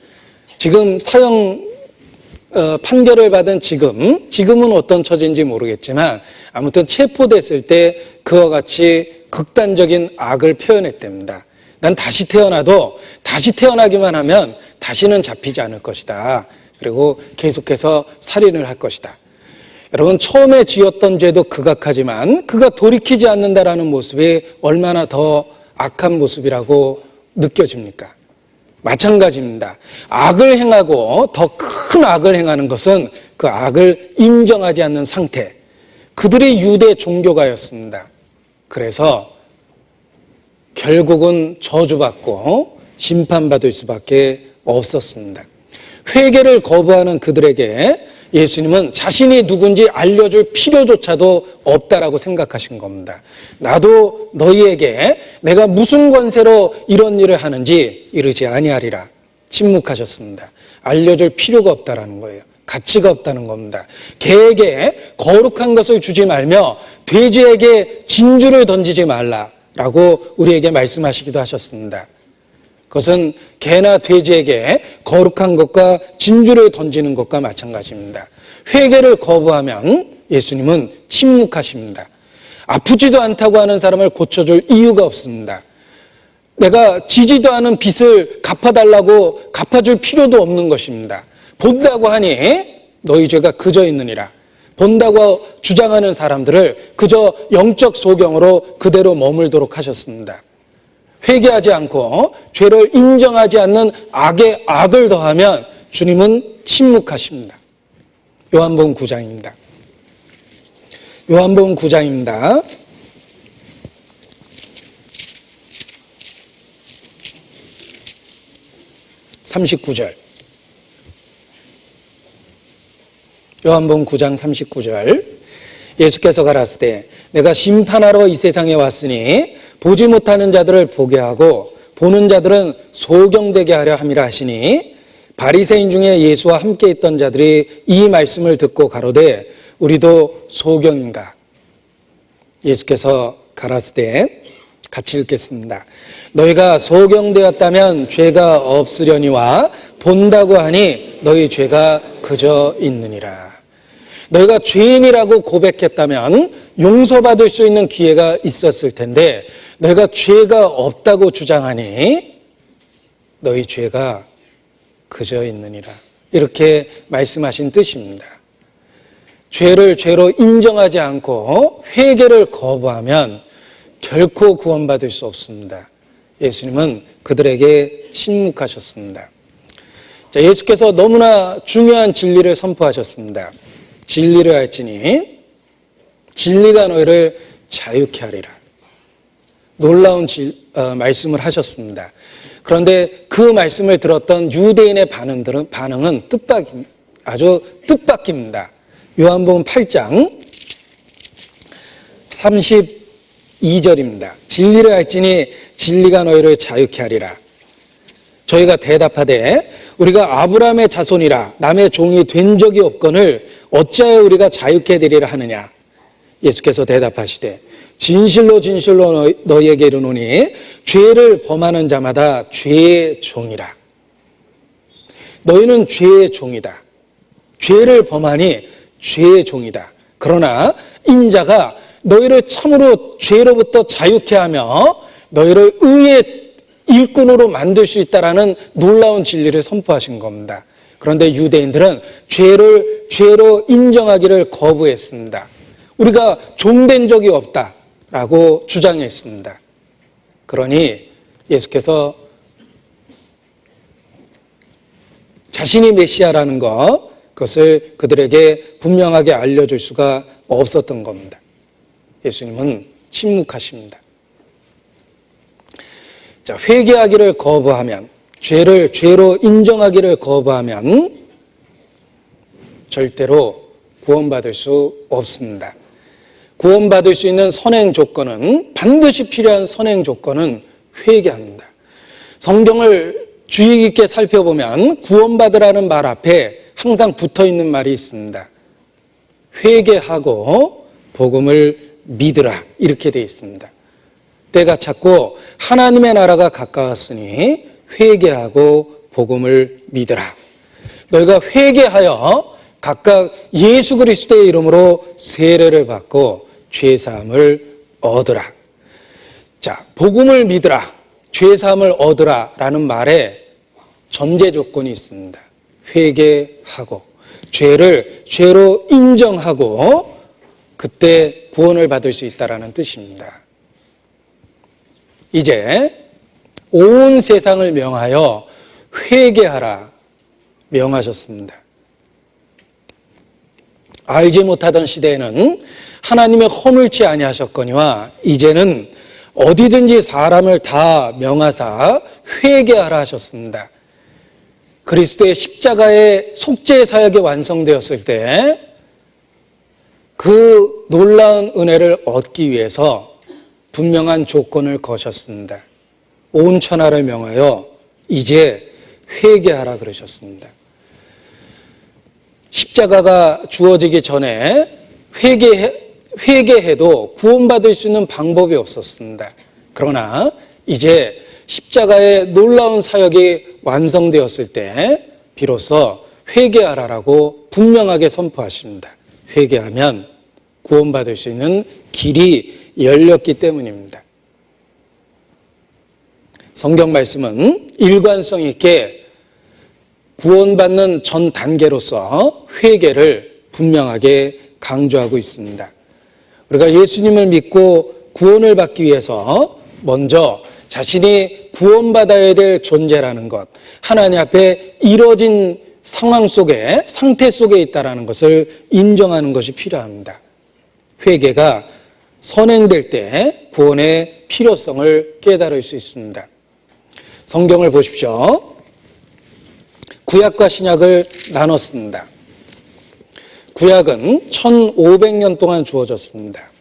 지금 사형 판결을 받은 지금은 어떤 처지인지 모르겠지만 아무튼 체포됐을 때 그와 같이 극단적인 악을 표현했답니다. 난 다시 태어나도 다시 태어나기만 하면 다시는 잡히지 않을 것이다. 그리고 계속해서 살인을 할 것이다. 여러분, 처음에 지었던 죄도 극악하지만 그가 돌이키지 않는다라는 모습이 얼마나 더 악한 모습이라고 느껴집니까? 마찬가지입니다. 악을 행하고 더 큰 악을 행하는 것은 그 악을 인정하지 않는 상태. 그들이 유대 종교가였습니다. 그래서 결국은 저주받고 심판받을 수밖에 없었습니다. 회개를 거부하는 그들에게 예수님은 자신이 누군지 알려줄 필요조차도 없다라고 생각하신 겁니다. 나도 너희에게 내가 무슨 권세로 이런 일을 하는지 이르지 아니하리라. 침묵하셨습니다. 알려줄 필요가 없다라는 거예요. 가치가 없다는 겁니다. 개에게 거룩한 것을 주지 말며 돼지에게 진주를 던지지 말라라고 우리에게 말씀하시기도 하셨습니다. 그것은 개나 돼지에게 거룩한 것과 진주를 던지는 것과 마찬가지입니다. 회개를 거부하면 예수님은 침묵하십니다. 아프지도 않다고 하는 사람을 고쳐줄 이유가 없습니다. 내가 지지도 않은 빚을 갚아달라고 갚아줄 필요도 없는 것입니다. 본다고 하니 너희 죄가 그저 있느니라. 본다고 주장하는 사람들을 그저 영적 소경으로 그대로 머물도록 하셨습니다. 회개하지 않고 죄를 인정하지 않는 악에 악을 더하면 주님은 침묵하십니다. 요한복음 9장입니다. 요한복음 9장입니다. 39절. 요한복음 9장 39절. 예수께서 가라사대 내가 심판하러 이 세상에 왔으니 보지 못하는 자들을 보게 하고 보는 자들은 소경되게 하려 함이라 하시니 바리새인 중에 예수와 함께 있던 자들이 이 말씀을 듣고 가로되 우리도 소경인가. 예수께서 가라사대 같이 읽겠습니다. 너희가 소경되었다면 죄가 없으려니와 본다고 하니 너희 죄가 그저 있느니라. 너희가 죄인이라고 고백했다면 용서받을 수 있는 기회가 있었을 텐데 너희가 죄가 없다고 주장하니 너희 죄가 그저 있느니라. 이렇게 말씀하신 뜻입니다. 죄를 죄로 인정하지 않고 회개를 거부하면 결코 구원받을 수 없습니다. 예수님은 그들에게 침묵하셨습니다. 자, 예수께서 너무나 중요한 진리를 선포하셨습니다. 진리를 알지니 진리가 너희를 자유케 하리라. 놀라운 말씀을 하셨습니다. 그런데 그 말씀을 들었던 유대인의 반응은 아주 뜻밖입니다. 요한복음 8장 32절입니다. 진리를 알지니 진리가 너희를 자유케 하리라. 저희가 대답하되 우리가 아브라함의 자손이라 남의 종이 된 적이 없거늘 어찌하여 우리가 자유케 되리라 하느냐. 예수께서 대답하시되 진실로 진실로 너희에게 이르노니 죄를 범하는 자마다 죄의 종이라. 너희는 죄의 종이다. 죄를 범하니 죄의 종이다. 그러나 인자가 너희를 참으로 죄로부터 자유케 하며 너희를 의의 일꾼으로 만들 수 있다라는 놀라운 진리를 선포하신 겁니다. 그런데 유대인들은 죄로 인정하기를 거부했습니다. 우리가 종된 적이 없다라고 주장했습니다. 그러니 예수께서 자신이 메시아라는 그것을 그들에게 분명하게 알려줄 수가 없었던 겁니다. 예수님은 침묵하십니다. 자, 회개하기를 거부하면, 죄를 죄로 인정하기를 거부하면 절대로 구원받을 수 없습니다. 구원받을 수 있는 선행 조건은, 반드시 필요한 선행 조건은 회개합니다. 성경을 주의 깊게 살펴보면 구원받으라는 말 앞에 항상 붙어있는 말이 있습니다. 회개하고 복음을 믿으라, 이렇게 되어 있습니다. 때가 찼고 하나님의 나라가 가까웠으니 회개하고 복음을 믿으라. 너희가 회개하여 각각 예수 그리스도의 이름으로 세례를 받고 죄사함을 얻으라. 자, 복음을 믿으라, 죄사함을 얻으라 라는 말에 전제 조건이 있습니다. 회개하고 죄를 죄로 인정하고 그때 구원을 받을 수 있다라는 뜻입니다. 이제 온 세상을 명하여 회개하라 명하셨습니다. 알지 못하던 시대에는 하나님의 허물치 아니하셨거니와 이제는 어디든지 사람을 다 명하사 회개하라 하셨습니다. 그리스도의 십자가의 속죄 사역이 완성되었을 때 그 놀라운 은혜를 얻기 위해서 분명한 조건을 거셨습니다. 온 천하를 명하여 이제 회개하라 그러셨습니다. 십자가가 주어지기 전에 회개해도 구원받을 수 있는 방법이 없었습니다. 그러나 이제 십자가의 놀라운 사역이 완성되었을 때 비로소 회개하라라고 분명하게 선포하십니다. 회개하면 구원받을 수 있는 길이 열렸기 때문입니다. 성경 말씀은 일관성 있게 구원받는 전 단계로서 회개를 분명하게 강조하고 있습니다. 우리가 예수님을 믿고 구원을 받기 위해서 먼저 자신이 구원받아야 될 존재라는 것, 하나님 앞에 이뤄진 상황 속에, 상태 속에 있다는 것을 인정하는 것이 필요합니다. 회개가 선행될 때 구원의 필요성을 깨달을 수 있습니다. 성경을 보십시오. 구약과 신약을 나눴습니다. 구약은 1500년 동안 주어졌습니다.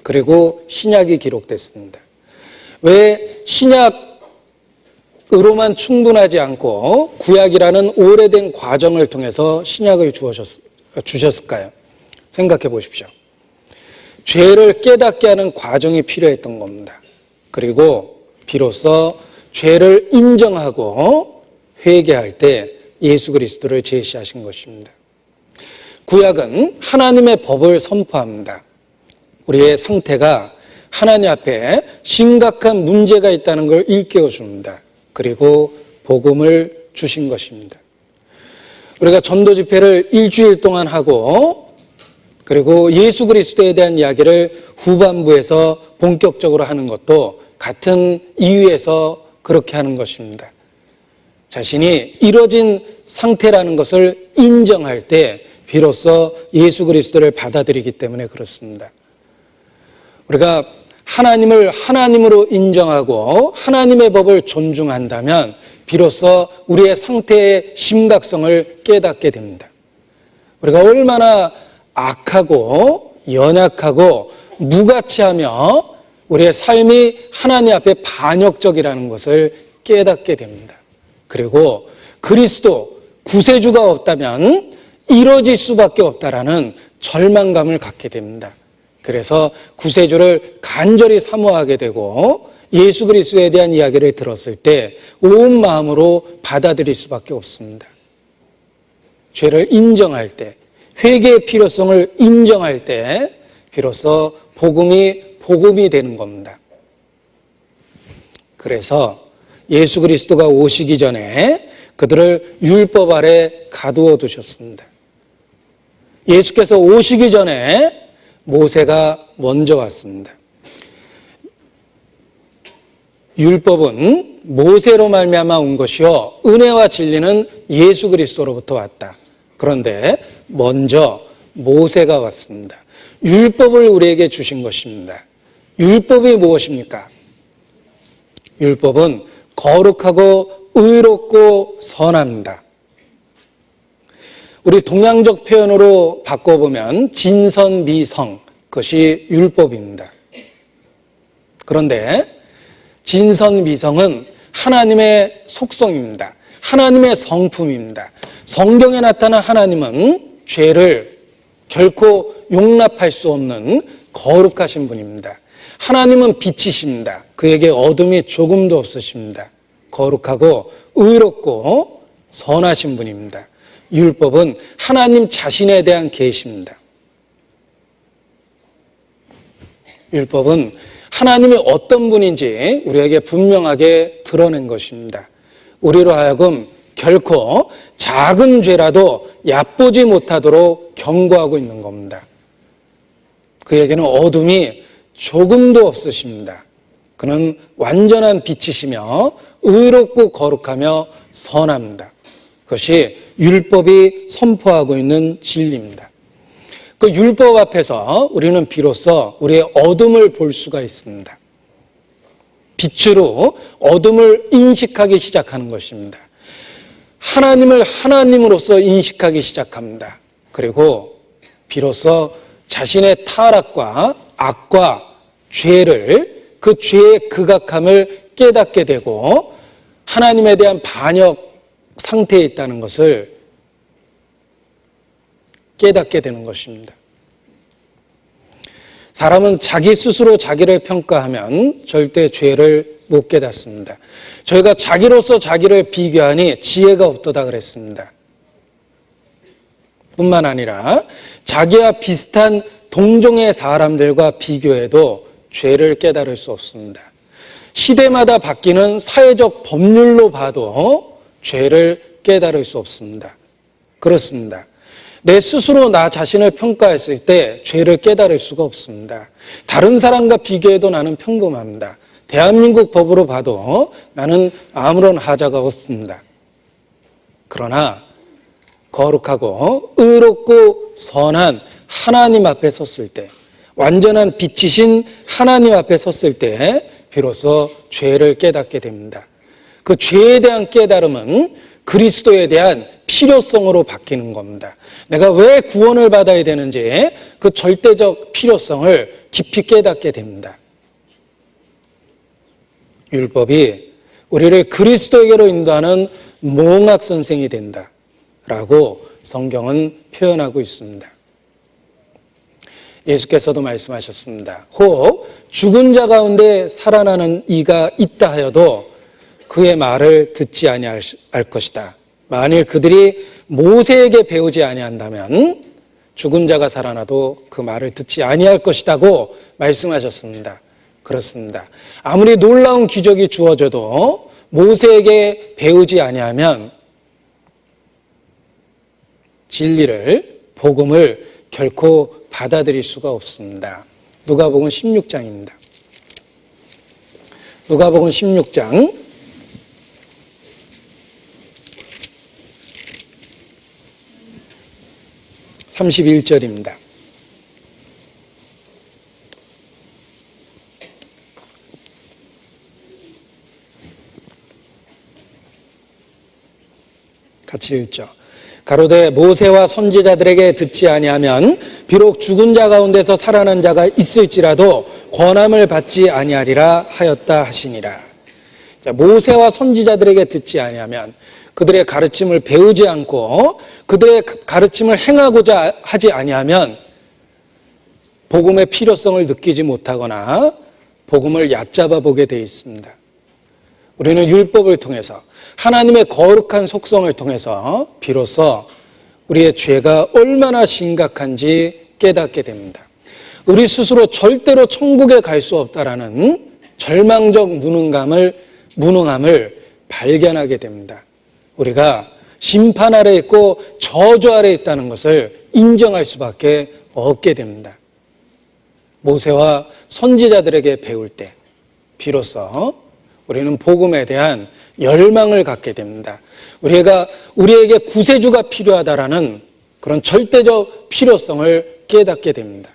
그리고 신약이 기록됐습니다. 왜 신약으로만 충분하지 않고 구약이라는 오래된 과정을 통해서 신약을 주셨을까요? 생각해 보십시오. 죄를 깨닫게 하는 과정이 필요했던 겁니다. 그리고 비로소 죄를 인정하고 회개할 때 예수 그리스도를 제시하신 것입니다. 구약은 하나님의 법을 선포합니다. 우리의 상태가 하나님 앞에 심각한 문제가 있다는 걸 일깨워 줍니다. 그리고 복음을 주신 것입니다. 우리가 전도 집회를 일주일 동안 하고 그리고 예수 그리스도에 대한 이야기를 후반부에서 본격적으로 하는 것도 같은 이유에서 그렇게 하는 것입니다. 자신이 이뤄진 상태라는 것을 인정할 때 비로소 예수 그리스도를 받아들이기 때문에 그렇습니다. 우리가 하나님을 하나님으로 인정하고 하나님의 법을 존중한다면 비로소 우리의 상태의 심각성을 깨닫게 됩니다. 우리가 얼마나 악하고 연약하고 무가치하며 우리의 삶이 하나님 앞에 반역적이라는 것을 깨닫게 됩니다. 그리고 그리스도 구세주가 없다면 이뤄질 수밖에 없다라는 절망감을 갖게 됩니다. 그래서 구세주를 간절히 사모하게 되고 예수 그리스도에 대한 이야기를 들었을 때 온 마음으로 받아들일 수밖에 없습니다. 죄를 인정할 때, 회개의 필요성을 인정할 때 비로소 복음이 되는 겁니다. 그래서 예수 그리스도가 오시기 전에 그들을 율법 아래 가두어 두셨습니다. 예수께서 오시기 전에 모세가 먼저 왔습니다. 율법은 모세로 말미암아 온 것이요 은혜와 진리는 예수 그리스도로부터 왔다. 그런데 먼저 모세가 왔습니다. 율법을 우리에게 주신 것입니다. 율법이 무엇입니까? 율법은 거룩하고 의롭고 선합니다. 우리 동양적 표현으로 바꿔보면 진선미성, 그것이 율법입니다. 그런데 진선미성은 하나님의 속성입니다. 하나님의 성품입니다. 성경에 나타난 하나님은 죄를 결코 용납할 수 없는 거룩하신 분입니다. 하나님은 빛이십니다. 그에게 어둠이 조금도 없으십니다. 거룩하고 의롭고 선하신 분입니다. 율법은 하나님 자신에 대한 계시입니다. 율법은 하나님이 어떤 분인지 우리에게 분명하게 드러낸 것입니다. 우리로 하여금 결코 작은 죄라도 얕보지 못하도록 경고하고 있는 겁니다. 그에게는 어둠이 조금도 없으십니다. 그는 완전한 빛이시며 의롭고 거룩하며 선합니다. 그것이 율법이 선포하고 있는 진리입니다. 그 율법 앞에서 우리는 비로소 우리의 어둠을 볼 수가 있습니다. 빛으로 어둠을 인식하기 시작하는 것입니다. 하나님을 하나님으로서 인식하기 시작합니다. 그리고 비로소 자신의 타락과 악과 죄를, 그 죄의 극악함을 깨닫게 되고 하나님에 대한 반역 상태에 있다는 것을 깨닫게 되는 것입니다. 사람은 자기 스스로 자기를 평가하면 절대 죄를 못 깨닫습니다. 저희가 자기로서 자기를 비교하니 지혜가 없도다 그랬습니다. 뿐만 아니라 자기와 비슷한 동종의 사람들과 비교해도 죄를 깨달을 수 없습니다. 시대마다 바뀌는 사회적 법률로 봐도 죄를 깨달을 수 없습니다. 그렇습니다. 내 스스로 나 자신을 평가했을 때 죄를 깨달을 수가 없습니다. 다른 사람과 비교해도 나는 평범합니다. 대한민국 법으로 봐도 나는 아무런 하자가 없습니다. 그러나 거룩하고 의롭고 선한 하나님 앞에 섰을 때, 완전한 빛이신 하나님 앞에 섰을 때 비로소 죄를 깨닫게 됩니다. 그 죄에 대한 깨달음은 그리스도에 대한 필요성으로 바뀌는 겁니다. 내가 왜 구원을 받아야 되는지 그 절대적 필요성을 깊이 깨닫게 됩니다. 율법이 우리를 그리스도에게로 인도하는 몽학 선생이 된다라고 성경은 표현하고 있습니다. 예수께서도 말씀하셨습니다. 혹 죽은 자 가운데 살아나는 이가 있다 하여도 그의 말을 듣지 아니할 것이다. 만일 그들이 모세에게 배우지 아니한다면 죽은 자가 살아나도 그 말을 듣지 아니할 것이라고 말씀하셨습니다. 그렇습니다. 아무리 놀라운 기적이 주어져도 모세에게 배우지 아니하면 진리를, 복음을 결코 받아들일 수가 없습니다. 누가복음 16장입니다. 누가복음 16장 31절입니다. 같이 읽죠. 가로되 모세와 선지자들에게 듣지 아니하면 비록 죽은 자 가운데서 살아난 자가 있을지라도 권함을 받지 아니하리라 하였다 하시니라. 자, 모세와 선지자들에게 듣지 아니하면, 그들의 가르침을 배우지 않고 그들의 가르침을 행하고자 하지 아니하면 복음의 필요성을 느끼지 못하거나 복음을 얕잡아 보게 되어 있습니다. 우리는 율법을 통해서, 하나님의 거룩한 속성을 통해서 비로소 우리의 죄가 얼마나 심각한지 깨닫게 됩니다. 우리 스스로 절대로 천국에 갈 수 없다라는 절망적 무능함을 발견하게 됩니다. 우리가 심판 아래 있고 저주 아래 있다는 것을 인정할 수밖에 없게 됩니다. 모세와 선지자들에게 배울 때 비로소 우리는 복음에 대한 열망을 갖게 됩니다. 우리에게 구세주가 필요하다라는 그런 절대적 필요성을 깨닫게 됩니다.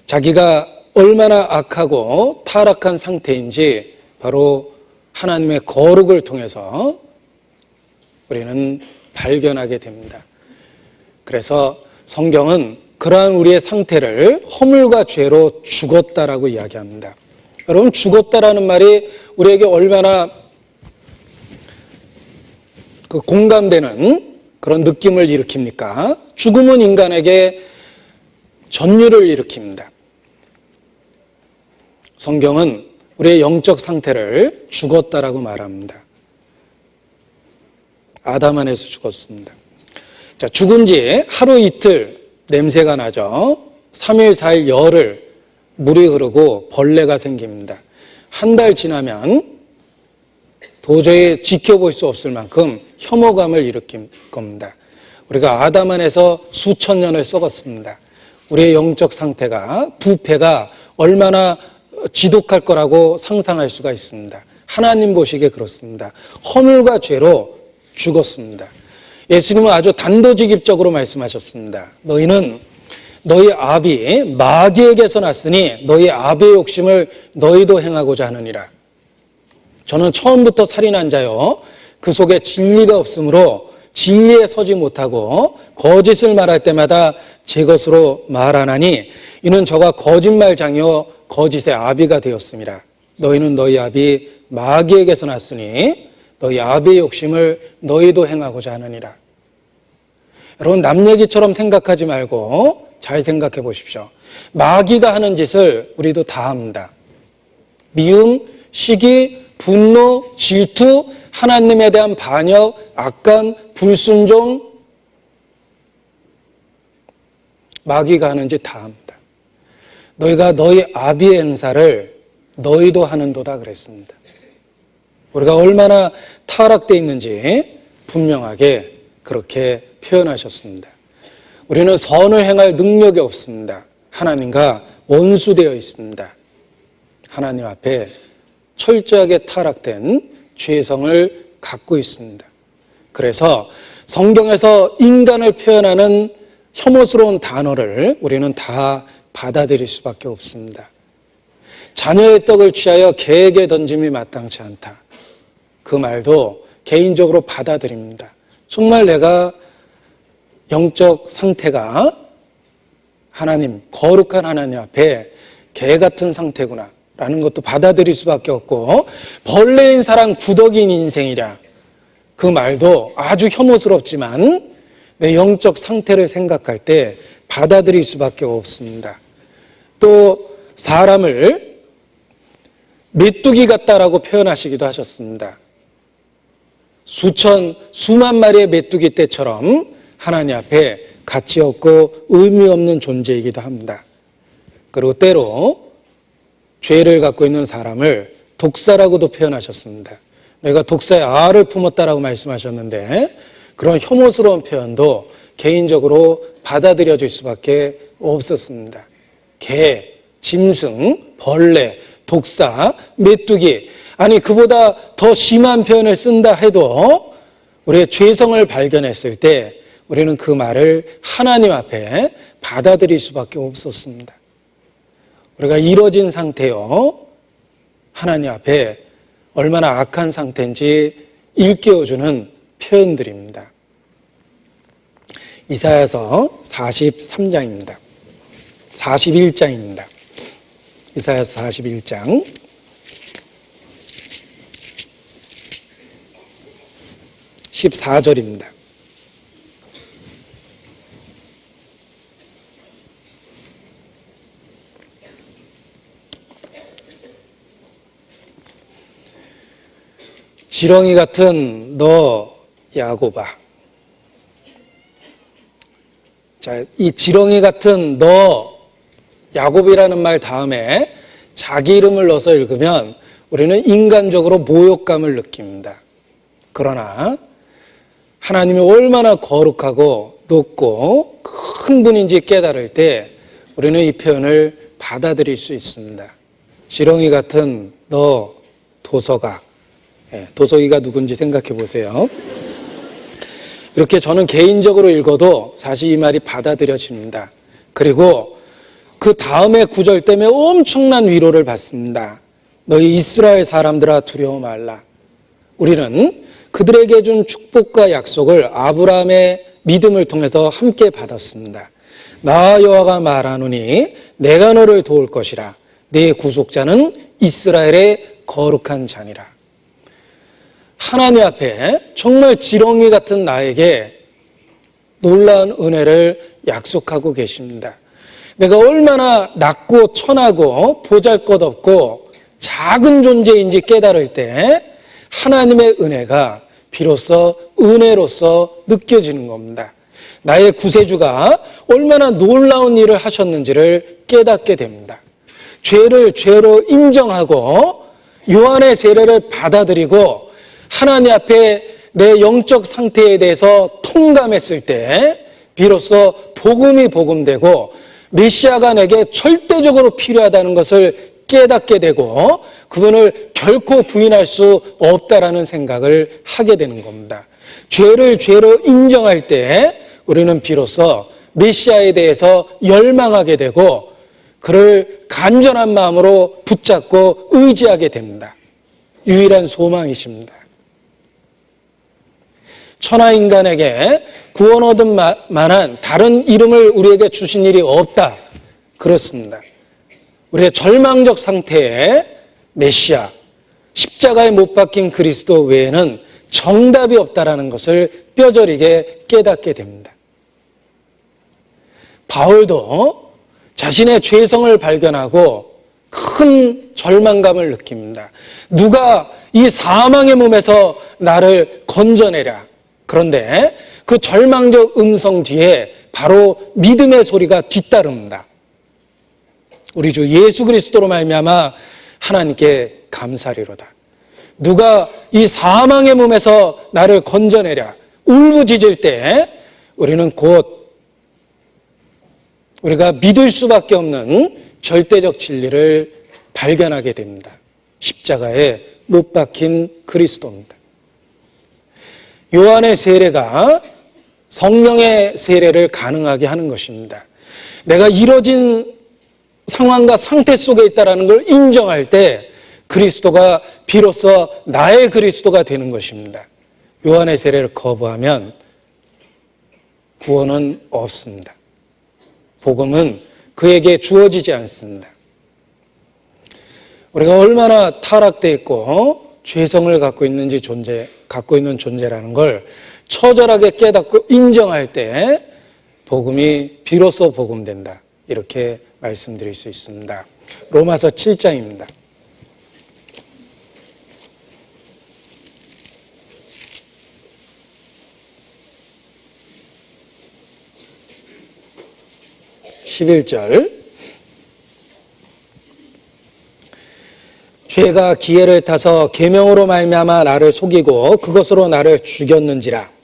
자기가 얼마나 악하고 타락한 상태인지 바로 하나님의 거룩을 통해서 우리는 발견하게 됩니다. 그래서 성경은 그러한 우리의 상태를 허물과 죄로 죽었다라고 이야기합니다. 여러분, 죽었다라는 말이 우리에게 얼마나 공감되는 그런 느낌을 일으킵니까? 죽음은 인간에게 전율을 일으킵니다. 성경은 우리의 영적 상태를 죽었다라고 말합니다. 아담 안에서 죽었습니다. 자, 죽은 지 하루 이틀 냄새가 나죠. 3일, 4일, 열흘 물이 흐르고 벌레가 생깁니다. 한 달 지나면 도저히 지켜볼 수 없을 만큼 혐오감을 일으킨 겁니다. 우리가 아담 안에서 수천 년을 썩었습니다. 우리의 영적 상태가, 부패가 얼마나 지독할 거라고 상상할 수가 있습니다. 하나님 보시기에 그렇습니다. 허물과 죄로 죽었습니다. 예수님은 아주 단도직입적으로 말씀하셨습니다. 너희는 너희 아비 마귀에게서 났으니 너희 아비의 욕심을 너희도 행하고자 하느니라. 저는 처음부터 살인한 자요, 그 속에 진리가 없으므로 진리에 서지 못하고 거짓을 말할 때마다 제 것으로 말하나니 이는 저가 거짓말장이요 거짓의 아비가 되었습니다. 너희는 너희 아비 마귀에게서 났으니 너희 아비의 욕심을 너희도 행하고자 하느니라. 여러분, 남 얘기처럼 생각하지 말고 잘 생각해 보십시오. 마귀가 하는 짓을 우리도 다 합니다. 미움, 시기, 분노, 질투, 하나님에 대한 반역, 악간, 불순종, 마귀가 하는 짓 다 합니다. 너희가 너희 아비의 행사를 너희도 하는도다 그랬습니다. 우리가 얼마나 타락되어 있는지 분명하게 그렇게 표현하셨습니다. 우리는 선을 행할 능력이 없습니다. 하나님과 원수되어 있습니다. 하나님 앞에 철저하게 타락된 죄성을 갖고 있습니다. 그래서 성경에서 인간을 표현하는 혐오스러운 단어를 우리는 다 받아들일 수밖에 없습니다. 자녀의 떡을 취하여 개에게 던짐이 마땅치 않다. 그 말도 개인적으로 받아들입니다. 정말 내가 영적 상태가 하나님, 거룩한 하나님 앞에 개 같은 상태구나 라는 것도 받아들일 수밖에 없고, 벌레인 사람 구더기인 인생이랴, 그 말도 아주 혐오스럽지만 내 영적 상태를 생각할 때 받아들일 수밖에 없습니다. 또 사람을 메뚜기 같다라고 표현하시기도 하셨습니다. 수만 마리의 메뚜기 떼처럼 하나님 앞에 가치 없고 의미 없는 존재이기도 합니다. 그리고 때로 죄를 갖고 있는 사람을 독사라고도 표현하셨습니다. 내가 독사의 알을 품었다라고 말씀하셨는데, 그런 혐오스러운 표현도 개인적으로 받아들여질 수밖에 없었습니다. 개, 짐승, 벌레, 독사, 메뚜기, 아니 그보다 더 심한 표현을 쓴다 해도 우리의 죄성을 발견했을 때 우리는 그 말을 하나님 앞에 받아들일 수밖에 없었습니다. 우리가 이뤄진 상태요, 하나님 앞에 얼마나 악한 상태인지 일깨워주는 표현들입니다. 이사야서 43장입니다. 41장입니다. 이사야서 41장 14절입니다. 지렁이 같은 너 야곱아. 자, 이 지렁이 같은 너 야곱이라는 말 다음에 자기 이름을 넣어서 읽으면 우리는 인간적으로 모욕감을 느낍니다. 그러나 하나님이 얼마나 거룩하고 높고 큰 분인지 깨달을 때 우리는 이 표현을 받아들일 수 있습니다. 지렁이 같은 너 도서가, 도서기가 누군지 생각해 보세요. 이렇게 저는 개인적으로 읽어도 사실 이 말이 받아들여집니다. 그리고 그 다음에 구절 때문에 엄청난 위로를 받습니다. 너희 이스라엘 사람들아 두려워 말라. 우리는 그들에게 준 축복과 약속을 아브라함의 믿음을 통해서 함께 받았습니다. 나 여호와가 말하노니 내가 너를 도울 것이라. 네 구속자는 이스라엘의 거룩한 자니라. 하나님 앞에 정말 지렁이 같은 나에게 놀라운 은혜를 약속하고 계십니다. 내가 얼마나 낮고 천하고 보잘것없고 작은 존재인지 깨달을 때 하나님의 은혜가 비로소 은혜로서 느껴지는 겁니다. 나의 구세주가 얼마나 놀라운 일을 하셨는지를 깨닫게 됩니다. 죄를 죄로 인정하고 요한의 세례를 받아들이고 하나님 앞에 내 영적 상태에 대해서 통감했을 때 비로소 복음이 복음되고 메시아가 내게 절대적으로 필요하다는 것을 깨닫게 되고 그분을 결코 부인할 수 없다라는 생각을 하게 되는 겁니다. 죄를 죄로 인정할 때 우리는 비로소 메시아에 대해서 열망하게 되고 그를 간절한 마음으로 붙잡고 의지하게 됩니다. 유일한 소망이십니다. 천하인간에게 구원 얻을 만한 다른 이름을 우리에게 주신 일이 없다. 그렇습니다. 우리의 절망적 상태에 메시아, 십자가에 못 박힌 그리스도 외에는 정답이 없다라는 것을 뼈저리게 깨닫게 됩니다. 바울도 자신의 죄성을 발견하고 큰 절망감을 느낍니다. 누가 이 사망의 몸에서 나를 건져내랴. 그런데 그 절망적 음성 뒤에 바로 믿음의 소리가 뒤따릅니다. 우리 주 예수 그리스도로 말미암아 하나님께 감사리로다. 누가 이 사망의 몸에서 나를 건져내랴 울부짖을 때 우리는 곧 우리가 믿을 수밖에 없는 절대적 진리를 발견하게 됩니다. 십자가에 못 박힌 그리스도입니다. 요한의 세례가 성령의 세례를 가능하게 하는 것입니다. 내가 이뤄진 상황과 상태 속에 있다는 걸 인정할 때 그리스도가 비로소 나의 그리스도가 되는 것입니다. 요한의 세례를 거부하면 구원은 없습니다. 복음은 그에게 주어지지 않습니다. 우리가 얼마나 타락되어 있고 죄성을 갖고 있는 존재라는 걸 처절하게 깨닫고 인정할 때 복음이 비로소 복음된다. 이렇게 말씀드릴 수 있습니다. 로마서 7장입니다. (11절) 죄가 기회를 타서 계명으로 말미암아 나를 속이고 그것으로 나를 죽였는지라.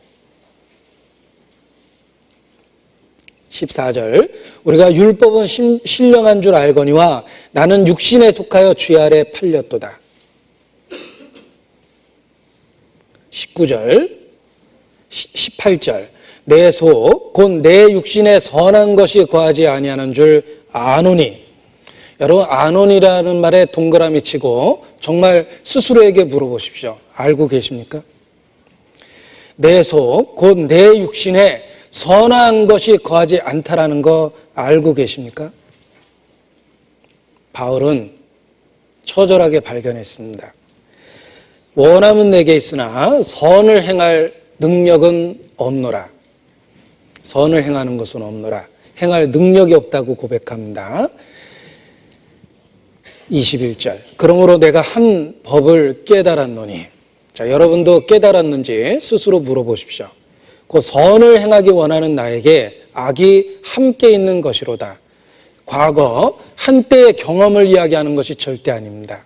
14절 우리가 율법은 신령한 줄 알거니와 나는 육신에 속하여 죄 아래 팔렸도다. 19절 18절 내 속 곧 내 육신에 선한 것이 거하지 아니하는 줄 아노니. 여러분 아노니라는 말에 동그라미 치고 정말 스스로에게 물어보십시오. 알고 계십니까? 내 속 곧 내 육신에 선한 것이 거하지 않다라는 거 알고 계십니까? 바울은 처절하게 발견했습니다. 원함은 내게 있으나 선을 행할 능력은 없노라. 선을 행하는 것은 없노라. 행할 능력이 없다고 고백합니다. 21절 그러므로 내가 한 법을 깨달았노니. 자, 여러분도 깨달았는지 스스로 물어보십시오. 그 선을 행하기 원하는 나에게 악이 함께 있는 것이로다. 과거 한때의 경험을 이야기하는 것이 절대 아닙니다.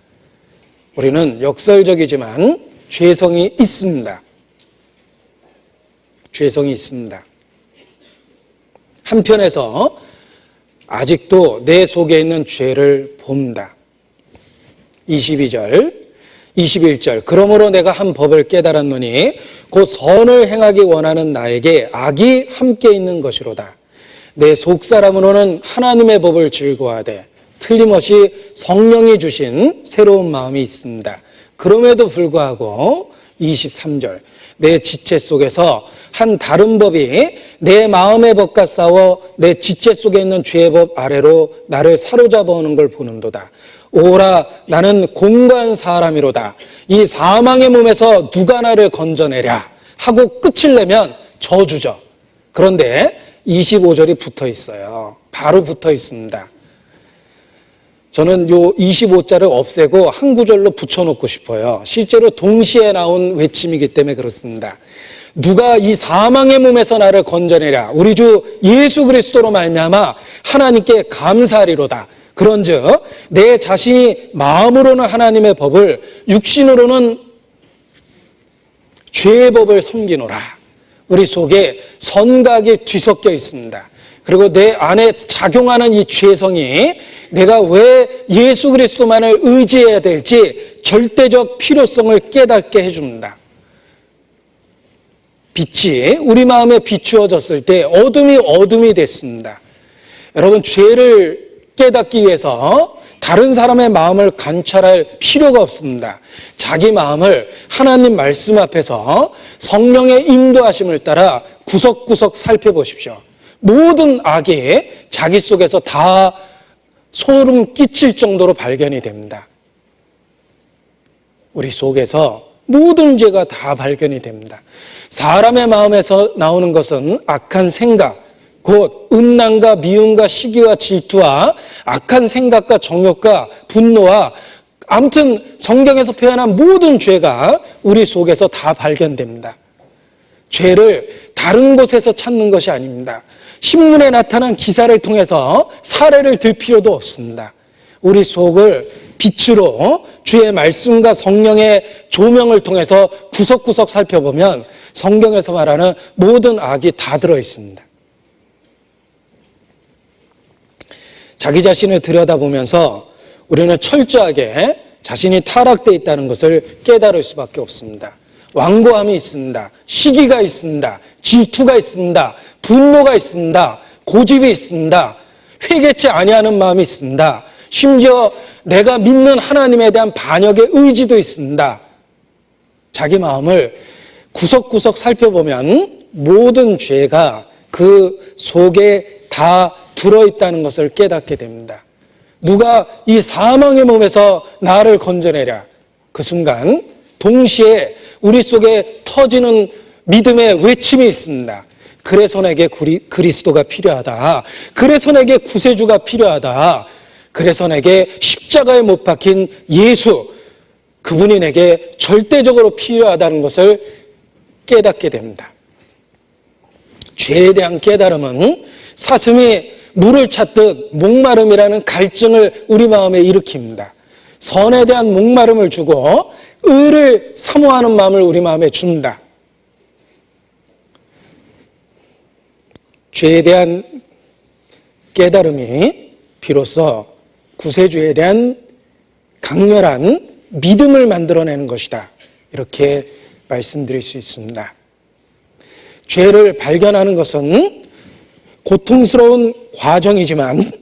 우리는 역설적이지만 죄성이 있습니다. 죄성이 있습니다. 한편에서 아직도 내 속에 있는 죄를 봅니다. 22절 21절 그러므로 내가 한 법을 깨달았노니 곧 선을 행하기 원하는 나에게 악이 함께 있는 것이로다. 내 속사람으로는 하나님의 법을 즐거워하되 틀림없이 성령이 주신 새로운 마음이 있습니다. 그럼에도 불구하고 23절 내 지체 속에서 한 다른 법이 내 마음의 법과 싸워 내 지체 속에 있는 죄의 법 아래로 나를 사로잡아 오는 걸 보는도다. 오라 나는 공고한 사람이로다. 이 사망의 몸에서 누가 나를 건져내랴 하고 끝을 내면 저주죠. 그런데 25절이 붙어 있어요. 바로 붙어 있습니다. 저는 요 25자를 없애고 한 구절로 붙여놓고 싶어요. 실제로 동시에 나온 외침이기 때문에 그렇습니다. 누가 이 사망의 몸에서 나를 건져내랴. 우리 주 예수 그리스도로 말미암아 하나님께 감사하리로다. 그런즉 내 자신이 마음으로는 하나님의 법을 육신으로는 죄의 법을 섬기노라. 우리 속에 선각이 뒤섞여 있습니다. 그리고 내 안에 작용하는 이 죄성이 내가 왜 예수 그리스도만을 의지해야 될지 절대적 필요성을 깨닫게 해줍니다. 빛이 우리 마음에 비추어졌을 때 어둠이 됐습니다. 여러분 죄를 깨닫기 위해서 다른 사람의 마음을 관찰할 필요가 없습니다. 자기 마음을 하나님 말씀 앞에서 성령의 인도하심을 따라 구석구석 살펴보십시오. 모든 악이 자기 속에서 다 소름 끼칠 정도로 발견이 됩니다. 우리 속에서 모든 죄가 다 발견이 됩니다. 사람의 마음에서 나오는 것은 악한 생각, 곧 음란과 미움과 시기와 질투와 악한 생각과 정욕과 분노와 아무튼 성경에서 표현한 모든 죄가 우리 속에서 다 발견됩니다. 죄를 다른 곳에서 찾는 것이 아닙니다. 신문에 나타난 기사를 통해서 사례를 들 필요도 없습니다. 우리 속을 빛으로 주의 말씀과 성령의 조명을 통해서 구석구석 살펴보면 성경에서 말하는 모든 악이 다 들어있습니다. 자기 자신을 들여다보면서 우리는 철저하게 자신이 타락되어 있다는 것을 깨달을 수밖에 없습니다. 완고함이 있습니다. 시기가 있습니다. 질투가 있습니다. 분노가 있습니다. 고집이 있습니다. 회개치 아니하는 마음이 있습니다. 심지어 내가 믿는 하나님에 대한 반역의 의지도 있습니다. 자기 마음을 구석구석 살펴보면 모든 죄가 그 속에 다 들어있다는 것을 깨닫게 됩니다. 누가 이 사망의 몸에서 나를 건져내랴. 그 순간 동시에 우리 속에 터지는 믿음의 외침이 있습니다. 그래서 내게 그리스도가 필요하다. 그래서 내게 구세주가 필요하다. 그래서 내게 십자가에 못 박힌 예수, 그분이 내게 절대적으로 필요하다는 것을 깨닫게 됩니다. 죄에 대한 깨달음은 사슴이 물을 찾듯 목마름이라는 갈증을 우리 마음에 일으킵니다. 선에 대한 목마름을 주고 의를 사모하는 마음을 우리 마음에 줍니다. 죄에 대한 깨달음이 비로소 구세주에 대한 강렬한 믿음을 만들어내는 것이다. 이렇게 말씀드릴 수 있습니다. 죄를 발견하는 것은 고통스러운 과정이지만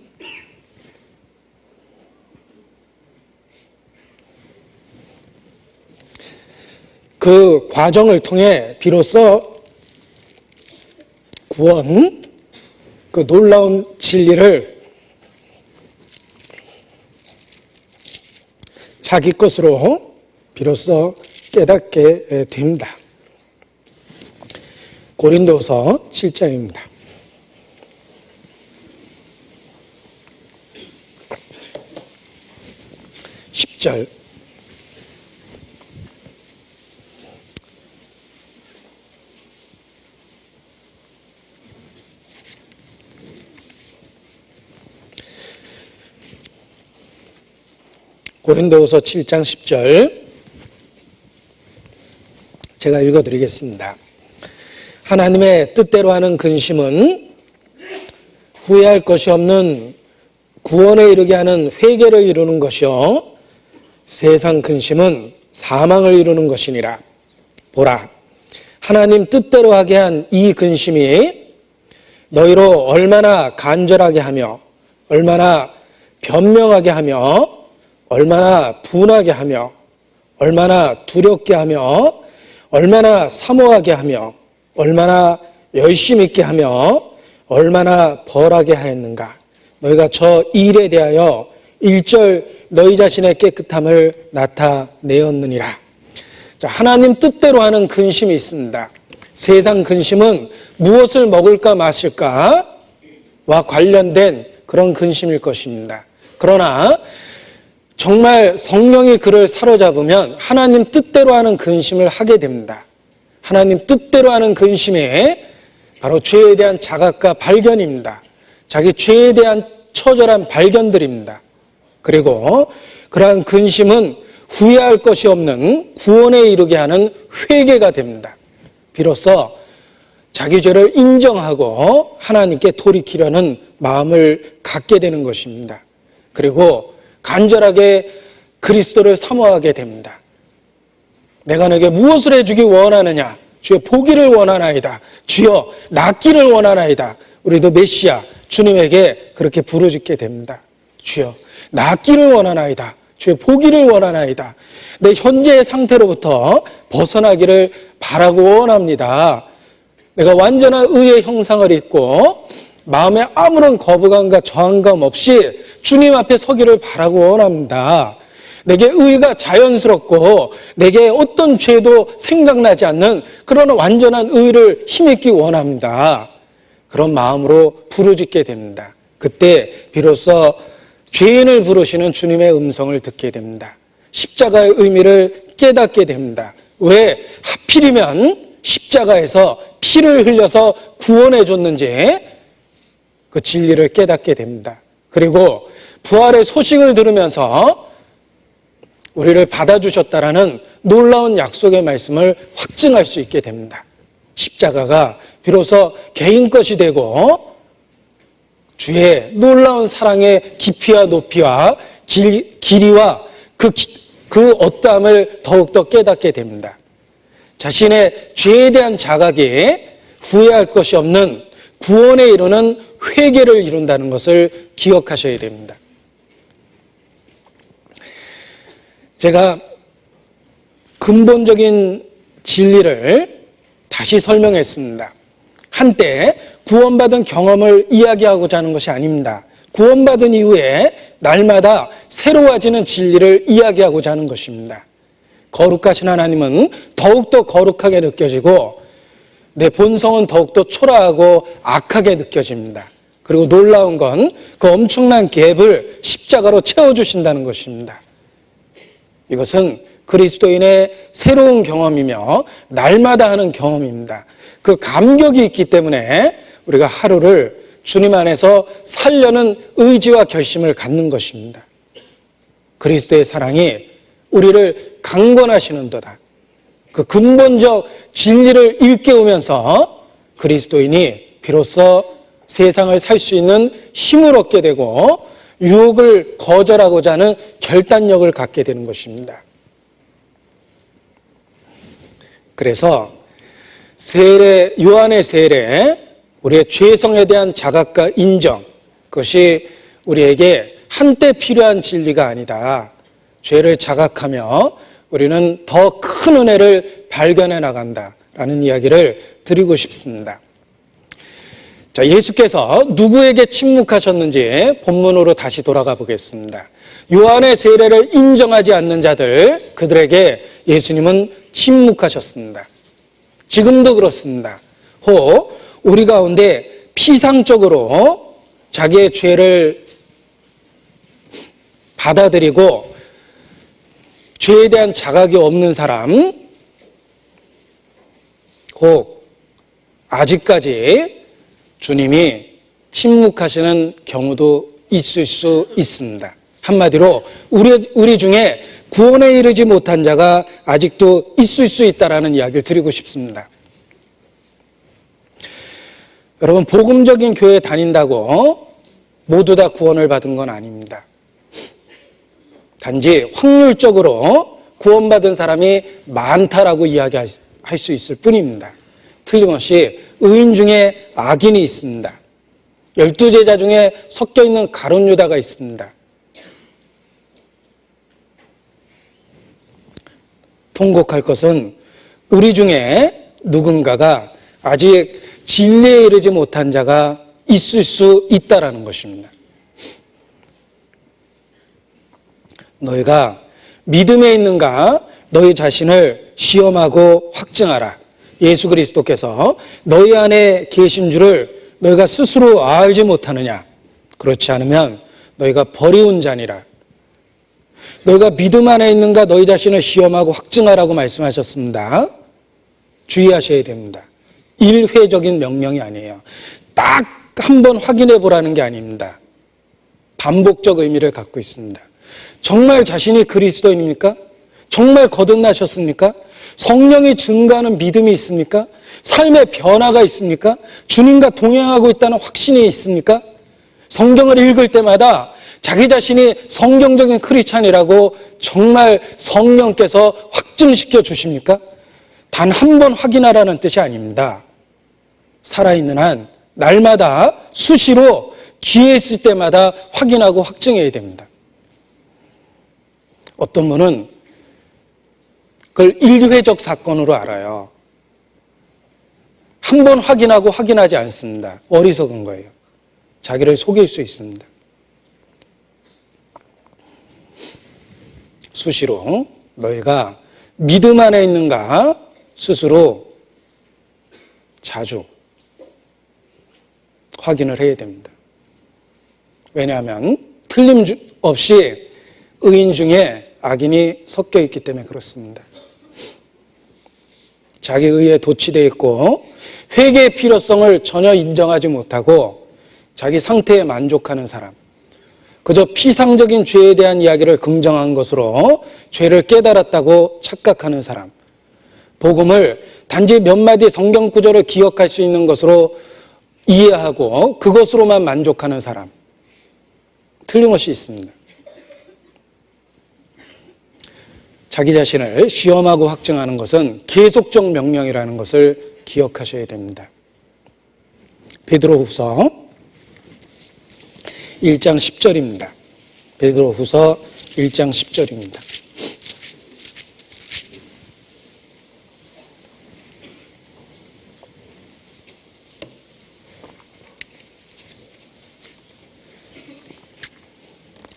그 과정을 통해 비로소 구원, 그 놀라운 진리를 자기 것으로 비로소 깨닫게 됩니다. 고린도서 7장입니다. 10절. 고린도후서 7장 10절 제가 읽어드리겠습니다. 하나님의 뜻대로 하는 근심은 후회할 것이 없는 구원에 이르게 하는 회개를 이루는 것이요 세상 근심은 사망을 이루는 것이니라. 보라, 하나님 뜻대로 하게 한 이 근심이 너희로 얼마나 간절하게 하며 얼마나 변명하게 하며 얼마나 분하게 하며 얼마나 두렵게 하며 얼마나 사모하게 하며 얼마나 열심 있게 하며 얼마나 벌하게 하였는가. 너희가 저 일에 대하여 1절 너희 자신의 깨끗함을 나타내었느니라. 자, 하나님 뜻대로 하는 근심이 있습니다. 세상 근심은 무엇을 먹을까 마실까와 관련된 그런 근심일 것입니다. 그러나 정말 성령이 그를 사로잡으면 하나님 뜻대로 하는 근심을 하게 됩니다. 하나님 뜻대로 하는 근심이 바로 죄에 대한 자각과 발견입니다. 자기 죄에 대한 처절한 발견들입니다. 그리고 그러한 근심은 후회할 것이 없는 구원에 이르게 하는 회개가 됩니다. 비로소 자기 죄를 인정하고 하나님께 돌이키려는 마음을 갖게 되는 것입니다. 그리고 간절하게 그리스도를 사모하게 됩니다. 내가 너에게 무엇을 해주기 원하느냐? 주의 보기를 원하나이다. 주여 낫기를 원하나이다. 우리도 메시아 주님에게 그렇게 부르짖게 됩니다. 주여 낫기를 원하나이다. 주의 보기를 원하나이다. 내 현재의 상태로부터 벗어나기를 바라고 원합니다. 내가 완전한 의의 형상을 입고 마음에 아무런 거부감과 저항감 없이 주님 앞에 서기를 바라고 원합니다. 내게 의가 자연스럽고 내게 어떤 죄도 생각나지 않는 그런 완전한 의를 힘입기 원합니다. 그런 마음으로 부르짖게 됩니다. 그때 비로소 죄인을 부르시는 주님의 음성을 듣게 됩니다. 십자가의 의미를 깨닫게 됩니다. 왜 하필이면 십자가에서 피를 흘려서 구원해 줬는지 그 진리를 깨닫게 됩니다. 그리고 부활의 소식을 들으면서 우리를 받아주셨다라는 놀라운 약속의 말씀을 확증할 수 있게 됩니다. 십자가가 비로소 개인 것이 되고 주의 놀라운 사랑의 깊이와 높이와 길이와 그 어떠함을 더욱더 깨닫게 됩니다. 자신의 죄에 대한 자각이 후회할 것이 없는 구원에 이르는 회개를 이룬다는 것을 기억하셔야 됩니다. 제가 근본적인 진리를 다시 설명했습니다. 한때 구원받은 경험을 이야기하고자 하는 것이 아닙니다. 구원받은 이후에 날마다 새로워지는 진리를 이야기하고자 하는 것입니다. 거룩하신 하나님은 더욱더 거룩하게 느껴지고 내 본성은 더욱더 초라하고 악하게 느껴집니다. 그리고 놀라운 건 그 엄청난 갭을 십자가로 채워주신다는 것입니다. 이것은 그리스도인의 새로운 경험이며 날마다 하는 경험입니다. 그 감격이 있기 때문에 우리가 하루를 주님 안에서 살려는 의지와 결심을 갖는 것입니다. 그리스도의 사랑이 우리를 강권하시는도다. 그 근본적 진리를 일깨우면서 그리스도인이 비로소 세상을 살 수 있는 힘을 얻게 되고 유혹을 거절하고자 하는 결단력을 갖게 되는 것입니다. 그래서 세례, 요한의 세례, 우리의 죄성에 대한 자각과 인정, 그것이 우리에게 한때 필요한 진리가 아니다. 죄를 자각하며 우리는 더 큰 은혜를 발견해 나간다라는 이야기를 드리고 싶습니다. 자, 예수께서 누구에게 침묵하셨는지 본문으로 다시 돌아가 보겠습니다. 요한의 세례를 인정하지 않는 자들, 그들에게 예수님은 침묵하셨습니다. 지금도 그렇습니다. 혹 우리 가운데 피상적으로 자기의 죄를 받아들이고 죄에 대한 자각이 없는 사람, 혹 아직까지 주님이 침묵하시는 경우도 있을 수 있습니다. 한마디로 우리 중에 구원에 이르지 못한 자가 아직도 있을 수 있다라는 이야기를 드리고 싶습니다. 여러분, 복음적인 교회에 다닌다고 모두 다 구원을 받은 건 아닙니다. 단지 확률적으로 구원받은 사람이 많다라고 이야기할 수 있을 뿐입니다. 틀림없이 의인 중에 악인이 있습니다. 12제자 중에 섞여 있는 가룟 유다가 있습니다. 통곡할 것은 우리 중에 누군가가 아직 진리에 이르지 못한 자가 있을 수 있다라는 것입니다. 너희가 믿음에 있는가 너희 자신을 시험하고 확증하라. 예수 그리스도께서 너희 안에 계신 줄을 너희가 스스로 알지 못하느냐. 그렇지 않으면 너희가 버리운 자니라. 너희가 믿음 안에 있는가 너희 자신을 시험하고 확증하라고 말씀하셨습니다. 주의하셔야 됩니다. 일회적인 명령이 아니에요. 딱 한 번 확인해 보라는 게 아닙니다. 반복적 의미를 갖고 있습니다. 정말 자신이 그리스도인입니까? 정말 거듭나셨습니까? 성령이 증가하는 믿음이 있습니까? 삶의 변화가 있습니까? 주님과 동행하고 있다는 확신이 있습니까? 성경을 읽을 때마다 자기 자신이 성경적인 크리스찬이라고 정말 성령께서 확증시켜 주십니까? 단 한 번 확인하라는 뜻이 아닙니다. 살아있는 한 날마다 수시로 기회 있을 때마다 확인하고 확증해야 됩니다. 어떤 분은 그걸 일회적 사건으로 알아요. 한 번 확인하고 확인하지 않습니다. 어리석은 거예요. 자기를 속일 수 있습니다. 수시로 너희가 믿음 안에 있는가 스스로 자주 확인을 해야 됩니다. 왜냐하면 틀림없이 의인 중에 악인이 섞여 있기 때문에 그렇습니다. 자기 의에 도취되어 있고 회개의 필요성을 전혀 인정하지 못하고 자기 상태에 만족하는 사람, 그저 피상적인 죄에 대한 이야기를 긍정한 것으로 죄를 깨달았다고 착각하는 사람, 복음을 단지 몇 마디 성경 구절을 기억할 수 있는 것으로 이해하고 그것으로만 만족하는 사람, 틀림없이 있습니다. 자기 자신을 시험하고 확증하는 것은 계속적 명령이라는 것을 기억하셔야 됩니다. 베드로후서 1장 10절입니다. 베드로후서 1장 10절입니다.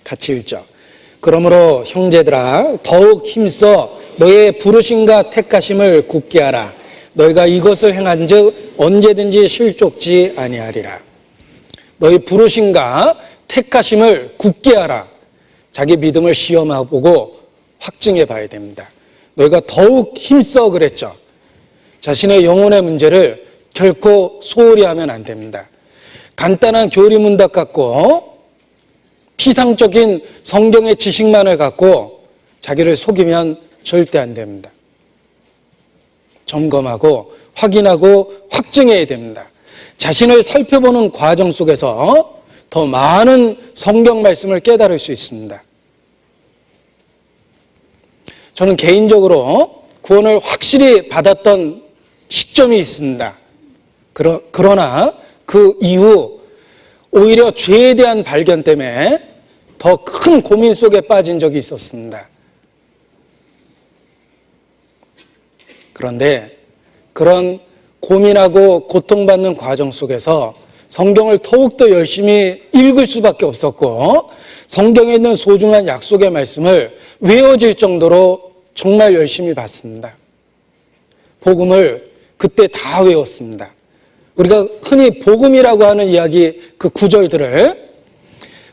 같이 읽죠. 그러므로 형제들아 더욱 힘써 너의 부르심과 택하심을 굳게 하라. 너희가 이것을 행한즉 언제든지 실족지 아니하리라. 너희 부르심과 택하심을 굳게 하라. 자기 믿음을 시험해보고 확증해 봐야 됩니다. 너희가 더욱 힘써 그랬죠. 자신의 영혼의 문제를 결코 소홀히 하면 안 됩니다. 간단한 교리문답 갖고 피상적인 성경의 지식만을 갖고 자기를 속이면 절대 안 됩니다. 점검하고 확인하고 확증해야 됩니다. 자신을 살펴보는 과정 속에서 더 많은 성경 말씀을 깨달을 수 있습니다. 저는 개인적으로 구원을 확실히 받았던 시점이 있습니다. 그러나 그 이후 오히려 죄에 대한 발견 때문에 더 큰 고민 속에 빠진 적이 있었습니다. 그런데 그런 고민하고 고통받는 과정 속에서 성경을 더욱더 열심히 읽을 수밖에 없었고 성경에 있는 소중한 약속의 말씀을 외워질 정도로 정말 열심히 봤습니다. 복음을 그때 다 외웠습니다. 우리가 흔히 복음이라고 하는 이야기 그 구절들을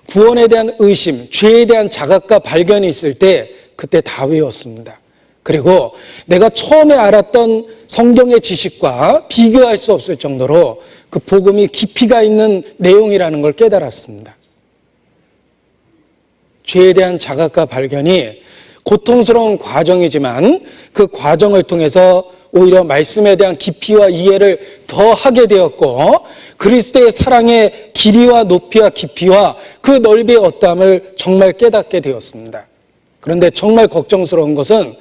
구원에 대한 의심, 죄에 대한 자각과 발견이 있을 때 그때 다 외웠습니다. 그리고 내가 처음에 알았던 성경의 지식과 비교할 수 없을 정도로 그 복음이 깊이가 있는 내용이라는 걸 깨달았습니다. 죄에 대한 자각과 발견이 고통스러운 과정이지만 그 과정을 통해서 오히려 말씀에 대한 깊이와 이해를 더 하게 되었고 그리스도의 사랑의 길이와 높이와 깊이와 그 넓이의 어떠함을 정말 깨닫게 되었습니다. 그런데 정말 걱정스러운 것은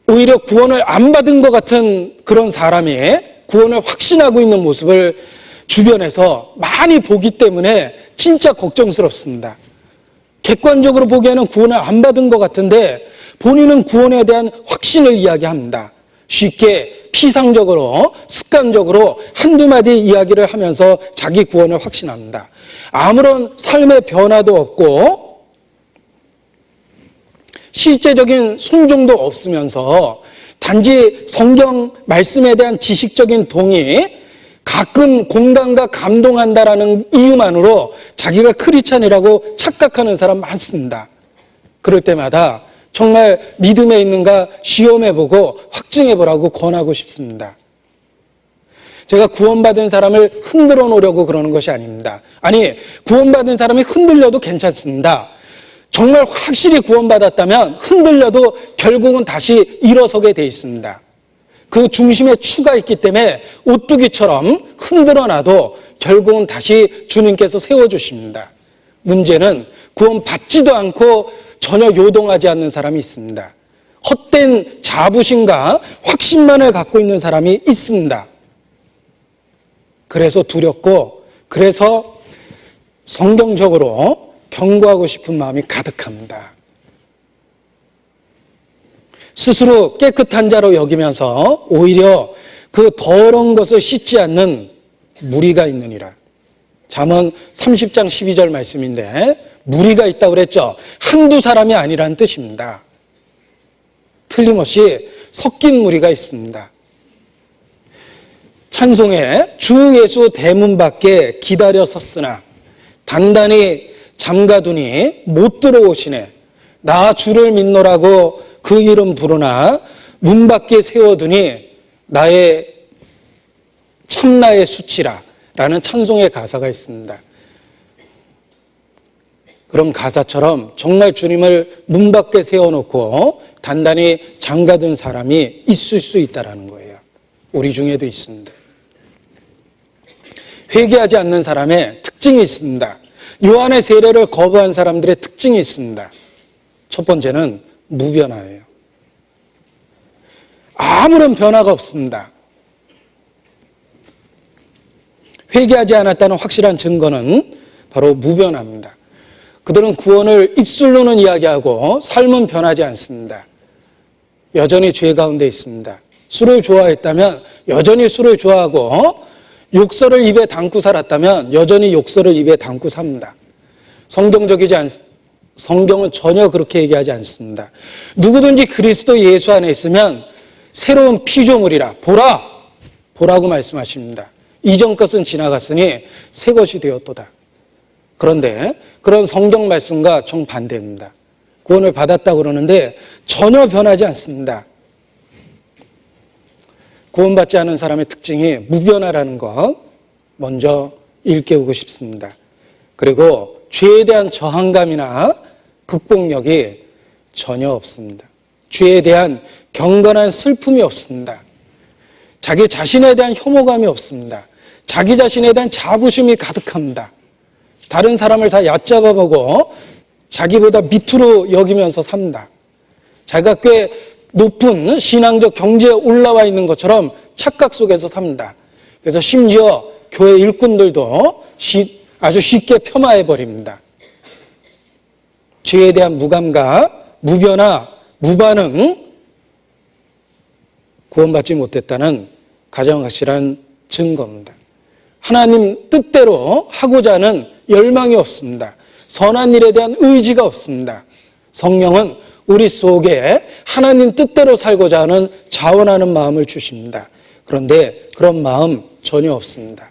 오히려 구원을 안 받은 것 같은 그런 사람이 구원을 확신하고 있는 모습을 주변에서 많이 보기 때문에 진짜 걱정스럽습니다. 객관적으로 보기에는 구원을 안 받은 것 같은데 본인은 구원에 대한 확신을 이야기합니다. 쉽게 피상적으로 습관적으로 한두 마디 이야기를 하면서 자기 구원을 확신합니다. 아무런 삶의 변화도 없고 실제적인 순종도 없으면서 단지 성경 말씀에 대한 지식적인 동의, 가끔 공감과 감동한다라는 이유만으로 자기가 크리스찬이라고 착각하는 사람 많습니다. 그럴 때마다 정말 믿음에 있는가 시험해보고 확증해보라고 권하고 싶습니다. 제가 구원받은 사람을 흔들어 놓으려고 그러는 것이 아닙니다. 아니, 구원받은 사람이 흔들려도 괜찮습니다. 정말 확실히 구원받았다면 흔들려도 결국은 다시 일어서게 돼 있습니다. 그 중심에 추가 있기 때문에 오뚜기처럼 흔들어놔도 결국은 다시 주님께서 세워주십니다. 문제는 구원받지도 않고 전혀 요동하지 않는 사람이 있습니다. 헛된 자부심과 확신만을 갖고 있는 사람이 있습니다. 그래서 두렵고 그래서 성경적으로 경고하고 싶은 마음이 가득합니다. 스스로 깨끗한 자로 여기면서 오히려 그 더러운 것을 씻지 않는 무리가 있느니라. 잠언 30장 12절 말씀인데 무리가 있다고 그랬죠. 한두 사람이 아니라는 뜻입니다. 틀림없이 섞인 무리가 있습니다. 찬송에 주 예수 대문 밖에 기다려 섰으나 단단히 잠가두니 못 들어오시네. 나 주를 믿노라고 그 이름 부르나 문 밖에 세워두니 나의 참나의 수치라 라는 찬송의 가사가 있습니다. 그런 가사처럼 정말 주님을 문 밖에 세워놓고 단단히 장가둔 사람이 있을 수 있다는 거예요. 우리 중에도 있습니다. 회개하지 않는 사람의 특징이 있습니다. 요한의 세례를 거부한 사람들의 특징이 있습니다. 첫 번째는 무변화예요. 아무런 변화가 없습니다. 회개하지 않았다는 확실한 증거는 바로 무변화입니다. 그들은 구원을 입술로는 이야기하고 삶은 변하지 않습니다. 여전히 죄 가운데 있습니다. 술을 좋아했다면 여전히 술을 좋아하고 욕설을 입에 담고 살았다면 여전히 욕설을 입에 담고 삽니다. 성경은 전혀 그렇게 얘기하지 않습니다. 누구든지 그리스도 예수 안에 있으면 새로운 피조물이라 보라고 말씀하십니다. 이전 것은 지나갔으니 새 것이 되었도다. 그런데 그런 성경 말씀과 정반대입니다. 구원을 받았다고 그러는데 전혀 변하지 않습니다. 구원받지 않은 사람의 특징이 무변화라는 것 먼저 일깨우고 싶습니다. 그리고 죄에 대한 저항감이나 극복력이 전혀 없습니다. 죄에 대한 경건한 슬픔이 없습니다. 자기 자신에 대한 혐오감이 없습니다. 자기 자신에 대한 자부심이 가득합니다. 다른 사람을 다 얕잡아보고 자기보다 밑으로 여기면서 삽니다. 자기가 꽤 높은 신앙적 경지에 올라와 있는 것처럼 착각 속에서 삽니다. 그래서 심지어 교회 일꾼들도 아주 쉽게 폄하해버립니다. 죄에 대한 무감각, 무변화, 무반응, 구원받지 못했다는 가장 확실한 증거입니다. 하나님 뜻대로 하고자 하는 열망이 없습니다. 선한 일에 대한 의지가 없습니다. 성령은 우리 속에 하나님 뜻대로 살고자 하는 자원하는 마음을 주십니다. 그런데 그런 마음 전혀 없습니다.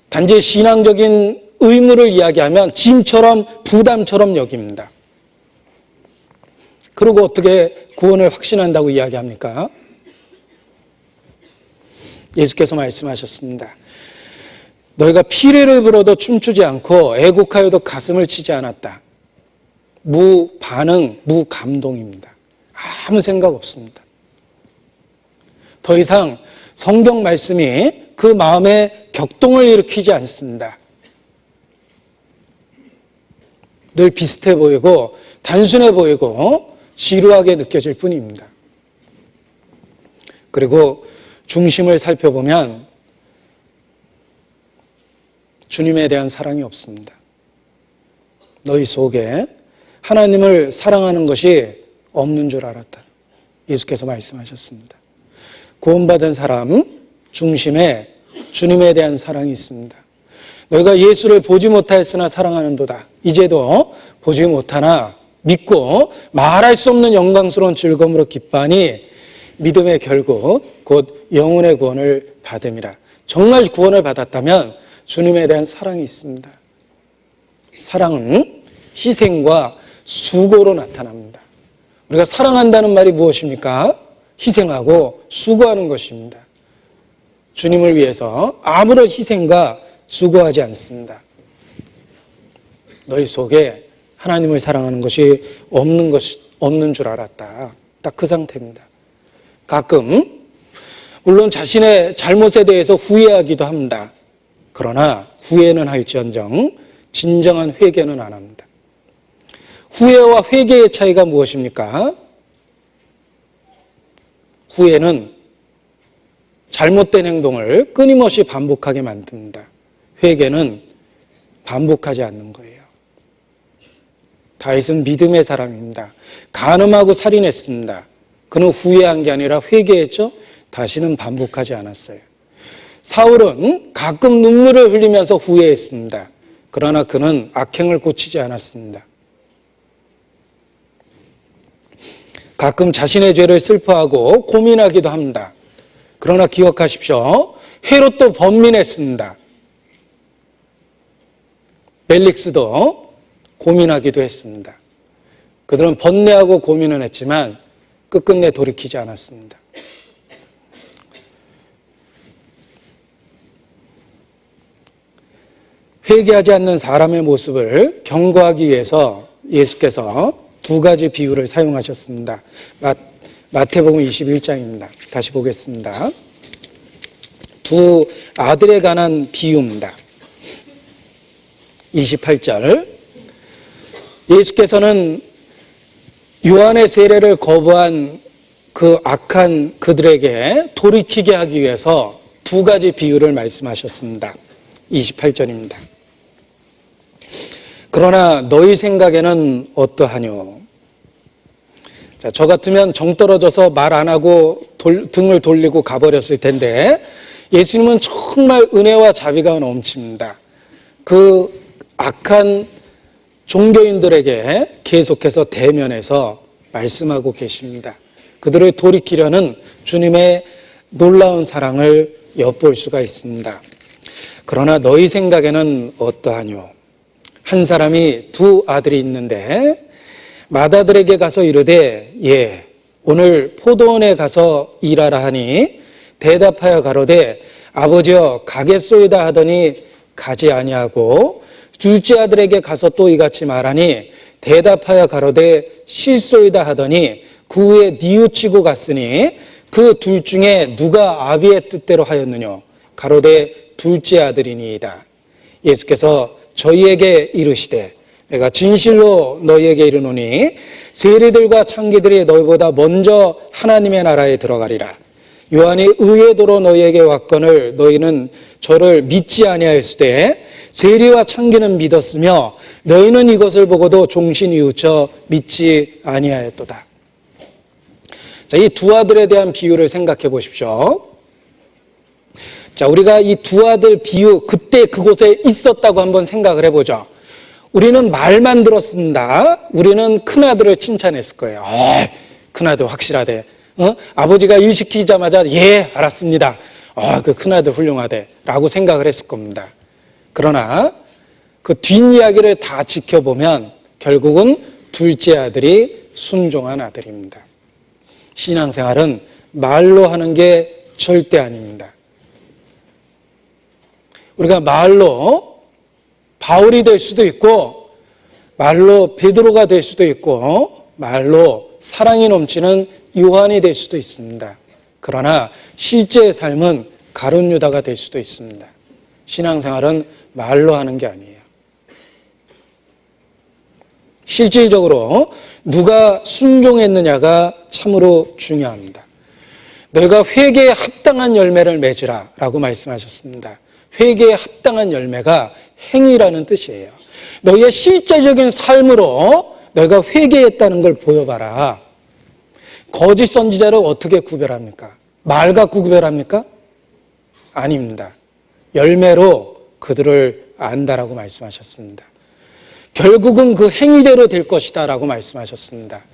단지 신앙적인 의무를 이야기하면 짐처럼 부담처럼 여깁니다. 그리고 어떻게 구원을 확신한다고 이야기합니까? 예수께서 말씀하셨습니다. 너희가 피리를 불어도 춤추지 않고 애곡하여도 가슴을 치지 않았다. 무반응, 무감동입니다. 아무 생각 없습니다. 더 이상 성경 말씀이 그 마음에 격동을 일으키지 않습니다. 늘 비슷해 보이고 단순해 보이고 지루하게 느껴질 뿐입니다. 그리고 중심을 살펴보면 주님에 대한 사랑이 없습니다. 너희 속에 하나님을 사랑하는 것이 없는 줄 알았다. 예수께서 말씀하셨습니다. 구원받은 사람 중심에 주님에 대한 사랑이 있습니다. 너희가 예수를 보지 못하였으나 사랑하는도다. 이제도 보지 못하나 믿고 말할 수 없는 영광스러운 즐거움으로 기뻐하니 믿음의 결국 곧 영혼의 구원을 받음이라. 정말 구원을 받았다면 주님에 대한 사랑이 있습니다. 사랑은 희생과 수고로 나타납니다. 우리가 사랑한다는 말이 무엇입니까? 희생하고 수고하는 것입니다. 주님을 위해서 아무런 희생과 수고하지 않습니다. 너희 속에 하나님을 사랑하는 것이 없는 줄 알았다. 딱 그 상태입니다. 가끔 물론 자신의 잘못에 대해서 후회하기도 합니다. 그러나 후회는 할지언정 진정한 회개는 안 합니다. 후회와 회개의 차이가 무엇입니까? 후회는 잘못된 행동을 끊임없이 반복하게 만듭니다. 회개는 반복하지 않는 거예요. 다윗은 믿음의 사람입니다. 간음하고 살인했습니다. 그는 후회한 게 아니라 회개했죠. 다시는 반복하지 않았어요. 사울은 가끔 눈물을 흘리면서 후회했습니다. 그러나 그는 악행을 고치지 않았습니다. 가끔 자신의 죄를 슬퍼하고 고민하기도 합니다. 그러나 기억하십시오. 헤롯도 번민했습니다. 벨릭스도 고민하기도 했습니다. 그들은 번뇌하고 고민은 했지만 끝끝내 돌이키지 않았습니다. 회개하지 않는 사람의 모습을 경고하기 위해서 예수께서 두 가지 비유를 사용하셨습니다. 마태복음 21장입니다. 다시 보겠습니다. 두 아들에 관한 비유입니다. 28절. 예수께서는 요한의 세례를 거부한 그 악한 그들에게 돌이키게 하기 위해서 두 가지 비유를 말씀하셨습니다. 28절입니다. 그러나 너희 생각에는 어떠하뇨? 자, 저 같으면 정 떨어져서 말 안 하고 등을 돌리고 가버렸을 텐데 예수님은 정말 은혜와 자비가 넘칩니다. 그 악한 종교인들에게 계속해서 대면해서 말씀하고 계십니다. 그들을 돌이키려는 주님의 놀라운 사랑을 엿볼 수가 있습니다. 그러나 너희 생각에는 어떠하뇨? 한 사람이 두 아들이 있는데 맏아들에게 가서 이르되 예, 오늘 포도원에 가서 일하라 하니 대답하여 가로되 아버지여 가겠소이다 하더니 가지 아니하고 둘째 아들에게 가서 또 이같이 말하니 대답하여 가로되 싫소이다 하더니 그 후에 뉘우치고 갔으니 그 둘 중에 누가 아비의 뜻대로 하였느냐? 가로되 둘째 아들이니이다. 예수께서 저희에게 이르시되 내가 진실로 너희에게 이르노니 세리들과 창기들이 너희보다 먼저 하나님의 나라에 들어가리라. 요한이 의의 도로 너희에게 왔거늘 너희는 저를 믿지 아니하였으되 세리와 창기는 믿었으며 너희는 이것을 보고도 종신 이웃쳐 믿지 아니하였도다. 자, 이 두 아들에 대한 비유를 생각해 보십시오. 자, 우리가 이 두 아들 비유 그때 그곳에 있었다고 한번 생각을 해보죠. 우리는 말만 들었습니다. 우리는 큰아들을 칭찬했을 거예요. 큰아들 확실하대. 아버지가 일 시키자마자 예 알았습니다. 그 큰아들 훌륭하대 라고 생각을 했을 겁니다. 그러나 그 뒷이야기를 다 지켜보면 결국은 둘째 아들이 순종한 아들입니다. 신앙생활은 말로 하는 게 절대 아닙니다. 우리가 말로 바울이 될 수도 있고 말로 베드로가 될 수도 있고 말로 사랑이 넘치는 요한이 될 수도 있습니다. 그러나 실제의 삶은 가룟 유다가 될 수도 있습니다. 신앙생활은 말로 하는 게 아니에요. 실질적으로 누가 순종했느냐가 참으로 중요합니다. 너희가 회개에 합당한 열매를 맺으라 라고 말씀하셨습니다. 회개에 합당한 열매가 행위라는 뜻이에요. 너희의 실제적인 삶으로 너희가 회개했다는 걸 보여봐라. 거짓 선지자를 어떻게 구별합니까? 말 갖고 구별합니까? 아닙니다. 열매로 그들을 안다라고 말씀하셨습니다. 결국은 그 행위대로 될 것이다 라고 말씀하셨습니다.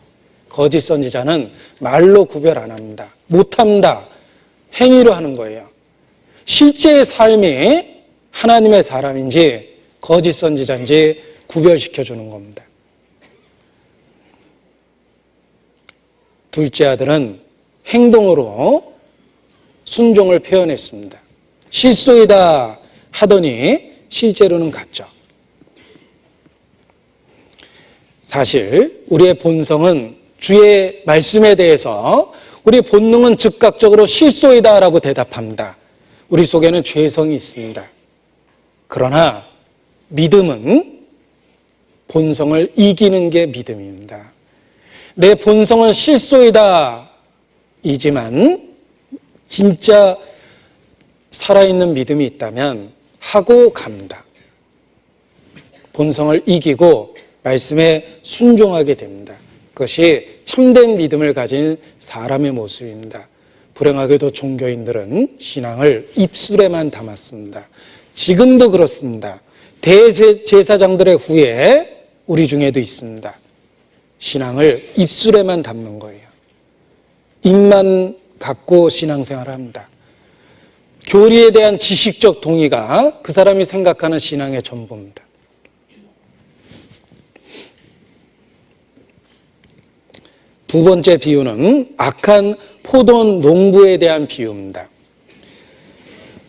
거짓 선지자는 말로 구별 안 합니다. 못합니다. 행위로 하는 거예요. 실제의 삶이 하나님의 사람인지 거짓 선지자인지 구별시켜주는 겁니다. 둘째 아들은 행동으로 순종을 표현했습니다. 실소이다 하더니 실제로는 갔죠. 사실 우리의 본성은 주의 말씀에 대해서 우리 본능은 즉각적으로 실소이다 라고 대답합니다. 우리 속에는 죄성이 있습니다. 그러나 믿음은 본성을 이기는 게 믿음입니다. 내 본성은 실소이다 이지만 진짜 살아있는 믿음이 있다면 하고 갑니다. 본성을 이기고 말씀에 순종하게 됩니다. 그것이 참된 믿음을 가진 사람의 모습입니다. 불행하게도 종교인들은 신앙을 입술에만 담았습니다. 지금도 그렇습니다. 대제사장들의 후에 우리 중에도 있습니다. 신앙을 입술에만 담는 거예요. 입만 갖고 신앙생활을 합니다. 교리에 대한 지식적 동의가 그 사람이 생각하는 신앙의 전부입니다. 두 번째 비유는 악한 포도원 농부에 대한 비유입니다.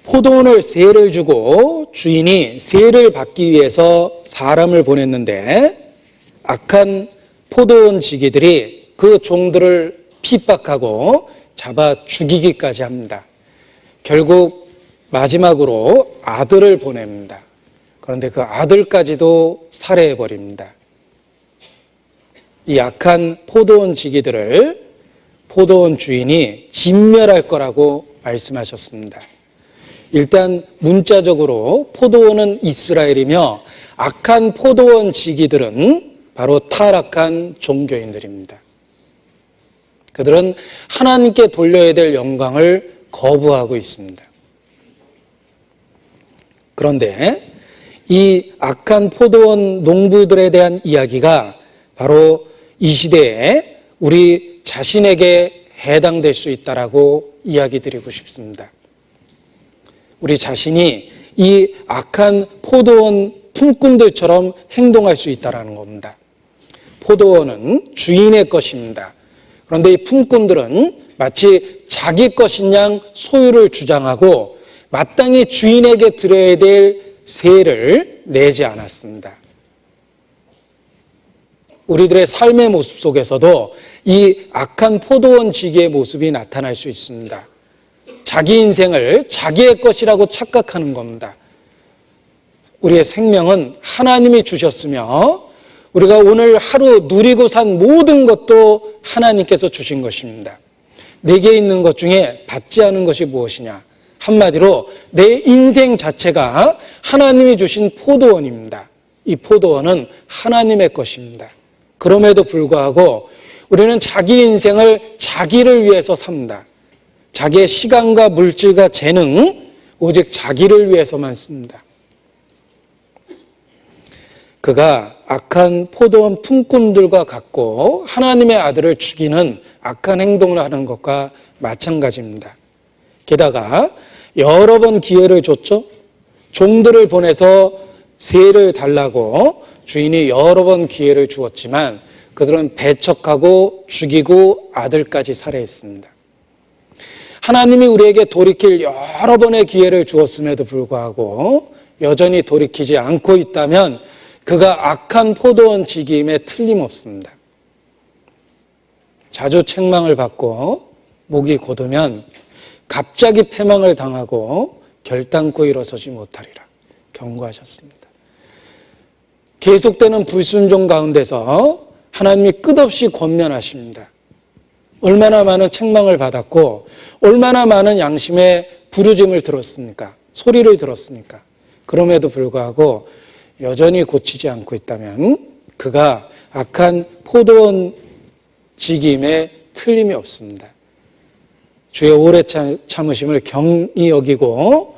포도원을 세를 주고 주인이 세를 받기 위해서 사람을 보냈는데 악한 포도원 지기들이 그 종들을 핍박하고 잡아 죽이기까지 합니다. 결국 마지막으로 아들을 보냅니다. 그런데 그 아들까지도 살해해버립니다. 이 악한 포도원 지기들을 포도원 주인이 진멸할 거라고 말씀하셨습니다. 일단 문자적으로 포도원은 이스라엘이며 악한 포도원 지기들은 바로 타락한 종교인들입니다. 그들은 하나님께 돌려야 될 영광을 거부하고 있습니다. 그런데 이 악한 포도원 농부들에 대한 이야기가 바로 이 시대에 우리 자신에게 해당될 수 있다라고 이야기 드리고 싶습니다. 우리 자신이 이 악한 포도원 품꾼들처럼 행동할 수 있다는 겁니다. 포도원은 주인의 것입니다. 그런데 이 품꾼들은 마치 자기 것인 양 소유를 주장하고 마땅히 주인에게 드려야 될 세를 내지 않았습니다. 우리들의 삶의 모습 속에서도 이 악한 포도원 지기의 모습이 나타날 수 있습니다. 자기 인생을 자기의 것이라고 착각하는 겁니다. 우리의 생명은 하나님이 주셨으며 우리가 오늘 하루 누리고 산 모든 것도 하나님께서 주신 것입니다. 내게 있는 것 중에 받지 않은 것이 무엇이냐? 한마디로 내 인생 자체가 하나님이 주신 포도원입니다. 이 포도원은 하나님의 것입니다. 그럼에도 불구하고 우리는 자기 인생을 자기를 위해서 삽니다. 자기의 시간과 물질과 재능, 오직 자기를 위해서만 씁니다. 그가 악한 포도원 품꾼들과 같고 하나님의 아들을 죽이는 악한 행동을 하는 것과 마찬가지입니다. 게다가 여러 번 기회를 줬죠. 종들을 보내서 세를 달라고 주인이 여러 번 기회를 주었지만 그들은 배척하고 죽이고 아들까지 살해했습니다. 하나님이 우리에게 돌이킬 여러 번의 기회를 주었음에도 불구하고 여전히 돌이키지 않고 있다면 그가 악한 포도원 지기임에 틀림없습니다. 자주 책망을 받고 목이 곧으면 갑자기 패망을 당하고 결단코 일어서지 못하리라 경고하셨습니다. 계속되는 불순종 가운데서 하나님이 끝없이 권면하십니다. 얼마나 많은 책망을 받았고 얼마나 많은 양심의 부르짐을 들었습니까? 소리를 들었습니까? 그럼에도 불구하고 여전히 고치지 않고 있다면 그가 악한 포도원 직임에 틀림이 없습니다. 주의 오래 참으심을 경히 여기고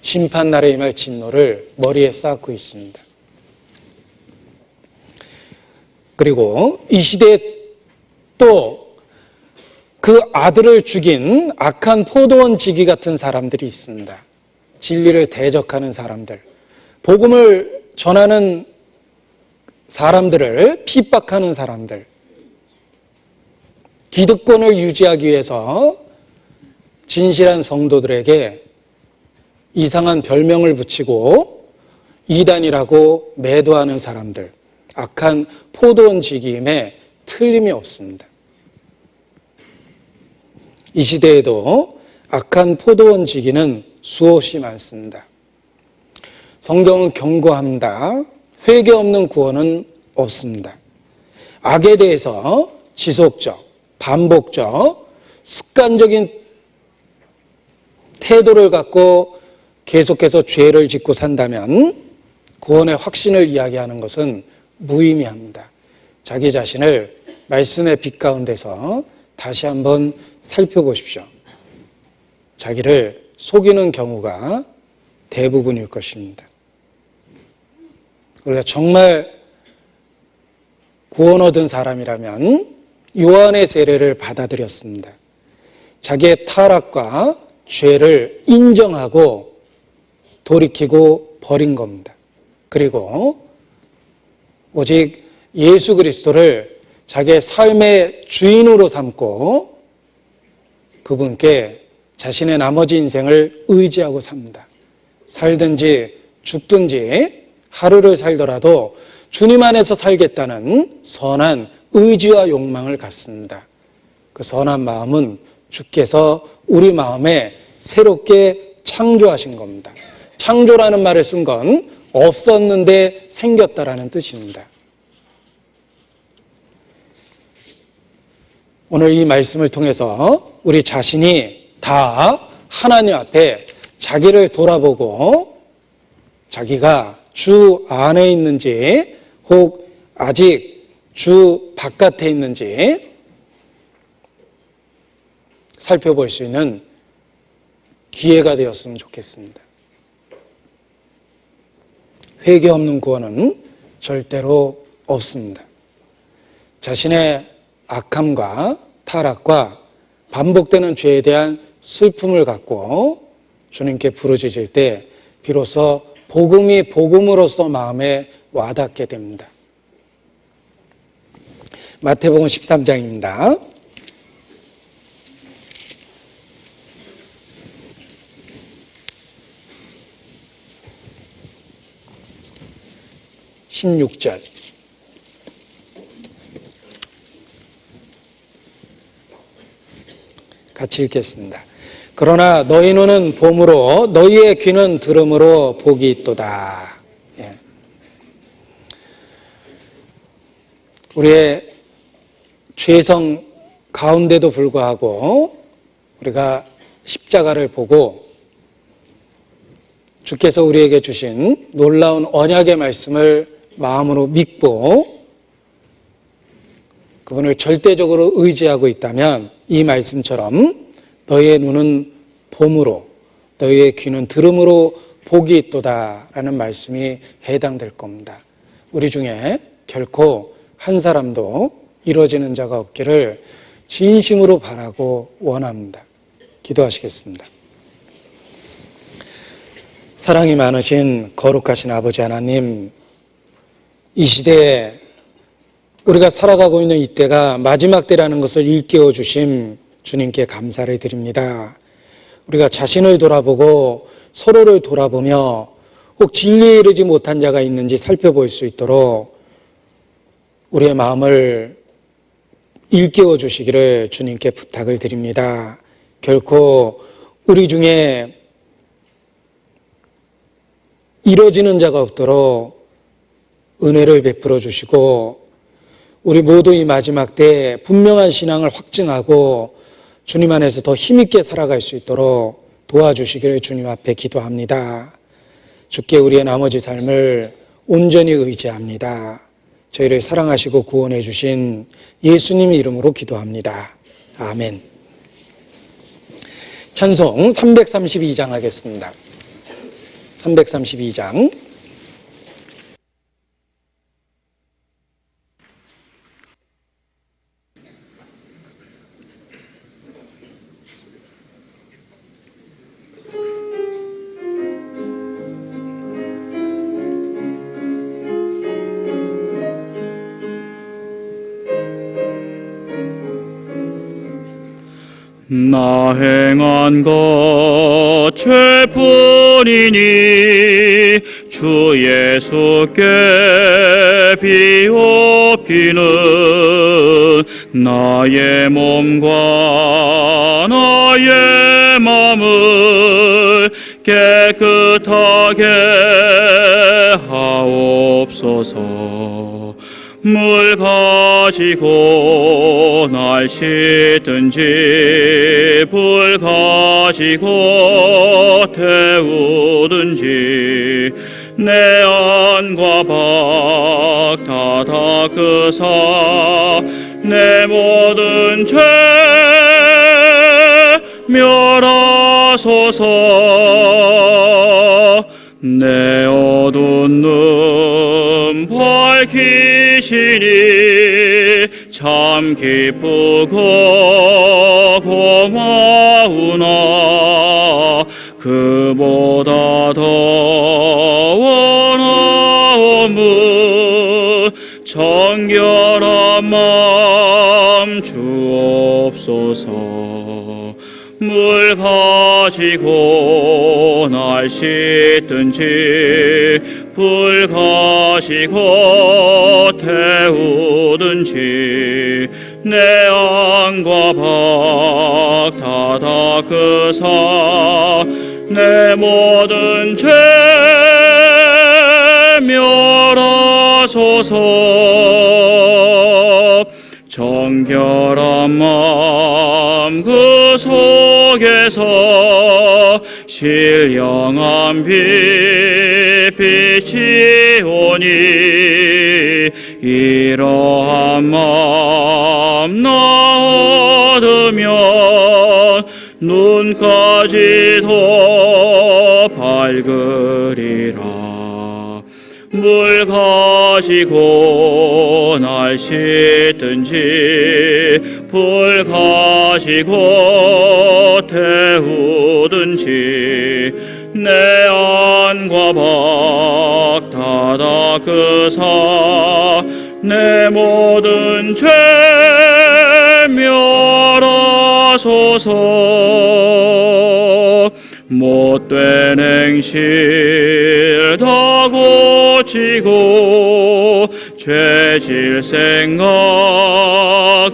심판날에 임할 진노를 머리에 쌓고 있습니다. 그리고 이 시대에 또 그 아들을 죽인 악한 포도원 지기 같은 사람들이 있습니다. 진리를 대적하는 사람들, 복음을 전하는 사람들을 핍박하는 사람들, 기득권을 유지하기 위해서 진실한 성도들에게 이상한 별명을 붙이고 이단이라고 매도하는 사람들, 악한 포도원 지기임에 틀림이 없습니다. 이 시대에도 악한 포도원 지기는 수없이 많습니다. 성경은 경고합니다. 회개 없는 구원은 없습니다. 악에 대해서 지속적, 반복적, 습관적인 태도를 갖고 계속해서 죄를 짓고 산다면 구원의 확신을 이야기하는 것은 무의미합니다. 자기 자신을 말씀의 빛 가운데서 다시 한번 살펴보십시오. 자기를 속이는 경우가 대부분일 것입니다. 우리가 정말 구원 얻은 사람이라면 요한의 세례를 받아들였습니다. 자기의 타락과 죄를 인정하고 돌이키고 버린 겁니다. 그리고 오직 예수 그리스도를 자기의 삶의 주인으로 삼고 그분께 자신의 나머지 인생을 의지하고 삽니다. 살든지 죽든지 하루를 살더라도 주님 안에서 살겠다는 선한 의지와 욕망을 갖습니다. 그 선한 마음은 주께서 우리 마음에 새롭게 창조하신 겁니다. 창조라는 말을 쓴 건 없었는데 생겼다라는 뜻입니다. 오늘 이 말씀을 통해서 우리 자신이 다 하나님 앞에 자기를 돌아보고 자기가 주 안에 있는지 혹 아직 주 바깥에 있는지 살펴볼 수 있는 기회가 되었으면 좋겠습니다. 회개 없는 구원은 절대로 없습니다. 자신의 악함과 타락과 반복되는 죄에 대한 슬픔을 갖고 주님께 부르짖을 때 비로소 복음이 복음으로서 마음에 와닿게 됩니다. 마태복음 13장입니다. 16절 같이 읽겠습니다. 그러나 너희 눈은 봄으로 너희의 귀는 들음으로 복이 있도다. 예. 우리의 죄성 가운데도 불구하고 우리가 십자가를 보고 주께서 우리에게 주신 놀라운 언약의 말씀을 마음으로 믿고 그분을 절대적으로 의지하고 있다면 이 말씀처럼 너희의 눈은 봄으로 너희의 귀는 들음으로 복이 있도다라는 말씀이 해당될 겁니다. 우리 중에 결코 한 사람도 이루어지는 자가 없기를 진심으로 바라고 원합니다. 기도하시겠습니다. 사랑이 많으신 거룩하신 아버지 하나님, 이 시대에 우리가 살아가고 있는 이때가 마지막 때라는 것을 일깨워 주심 주님께 감사를 드립니다. 우리가 자신을 돌아보고 서로를 돌아보며 혹 진리에 이르지 못한 자가 있는지 살펴볼 수 있도록 우리의 마음을 일깨워 주시기를 주님께 부탁을 드립니다. 결코 우리 중에 이뤄지는 자가 없도록 은혜를 베풀어 주시고 우리 모두 이 마지막 때에 분명한 신앙을 확증하고 주님 안에서 더 힘있게 살아갈 수 있도록 도와주시기를 주님 앞에 기도합니다. 주께 우리의 나머지 삶을 온전히 의지합니다. 저희를 사랑하시고 구원해 주신 예수님의 이름으로 기도합니다. 아멘. 찬송 332장 하겠습니다. 332장. 나 행한 것 죄뿐이니 주 예수께 비옵기는 나의 몸과 나의 마음을 깨끗하게 하옵소서. 물 가지고 날 씻든지 불 가지고 태우든지 내 안과 밖 다 닦으사 내 모든 죄 멸하소서. 내 어두운 눈 밝히시니 참 기쁘고 고마우나 그보다 더 원하오무 정결한 마음 주옵소서. 물 가지고 날 씻든지 불 가지고 태우든지 내 안과 밖 다 닦으사 내 모든 죄 멸하소서. 정결한 마음 그 속에서 신령한 빛 빛이 오니 이러한 마음 나 얻으면 눈까지도 밝으리라. 물 가지고 날 씻든지 불 가지고 태우든지 내 안과 밖 다 닦으사 내 모든 죄 멸하소서. 못된 행실 다 고치고 죄질 생각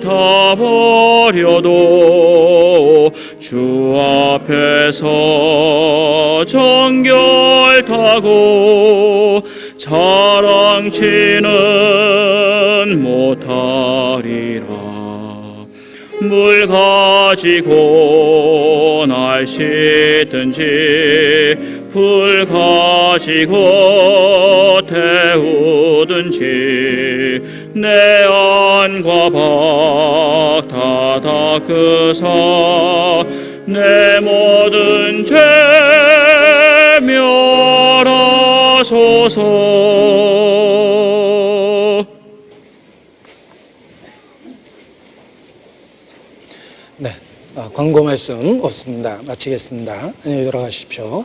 다 버려도 주 앞에서 정결타고 자랑치는 못하리라. 물 가지고 날 씻든지 불 가지고 태우든지 내 안과 밖 다 닦으사 내 모든 죄 멸하소서. 네, 광고 말씀 없습니다. 마치겠습니다. 안녕히 돌아가십시오.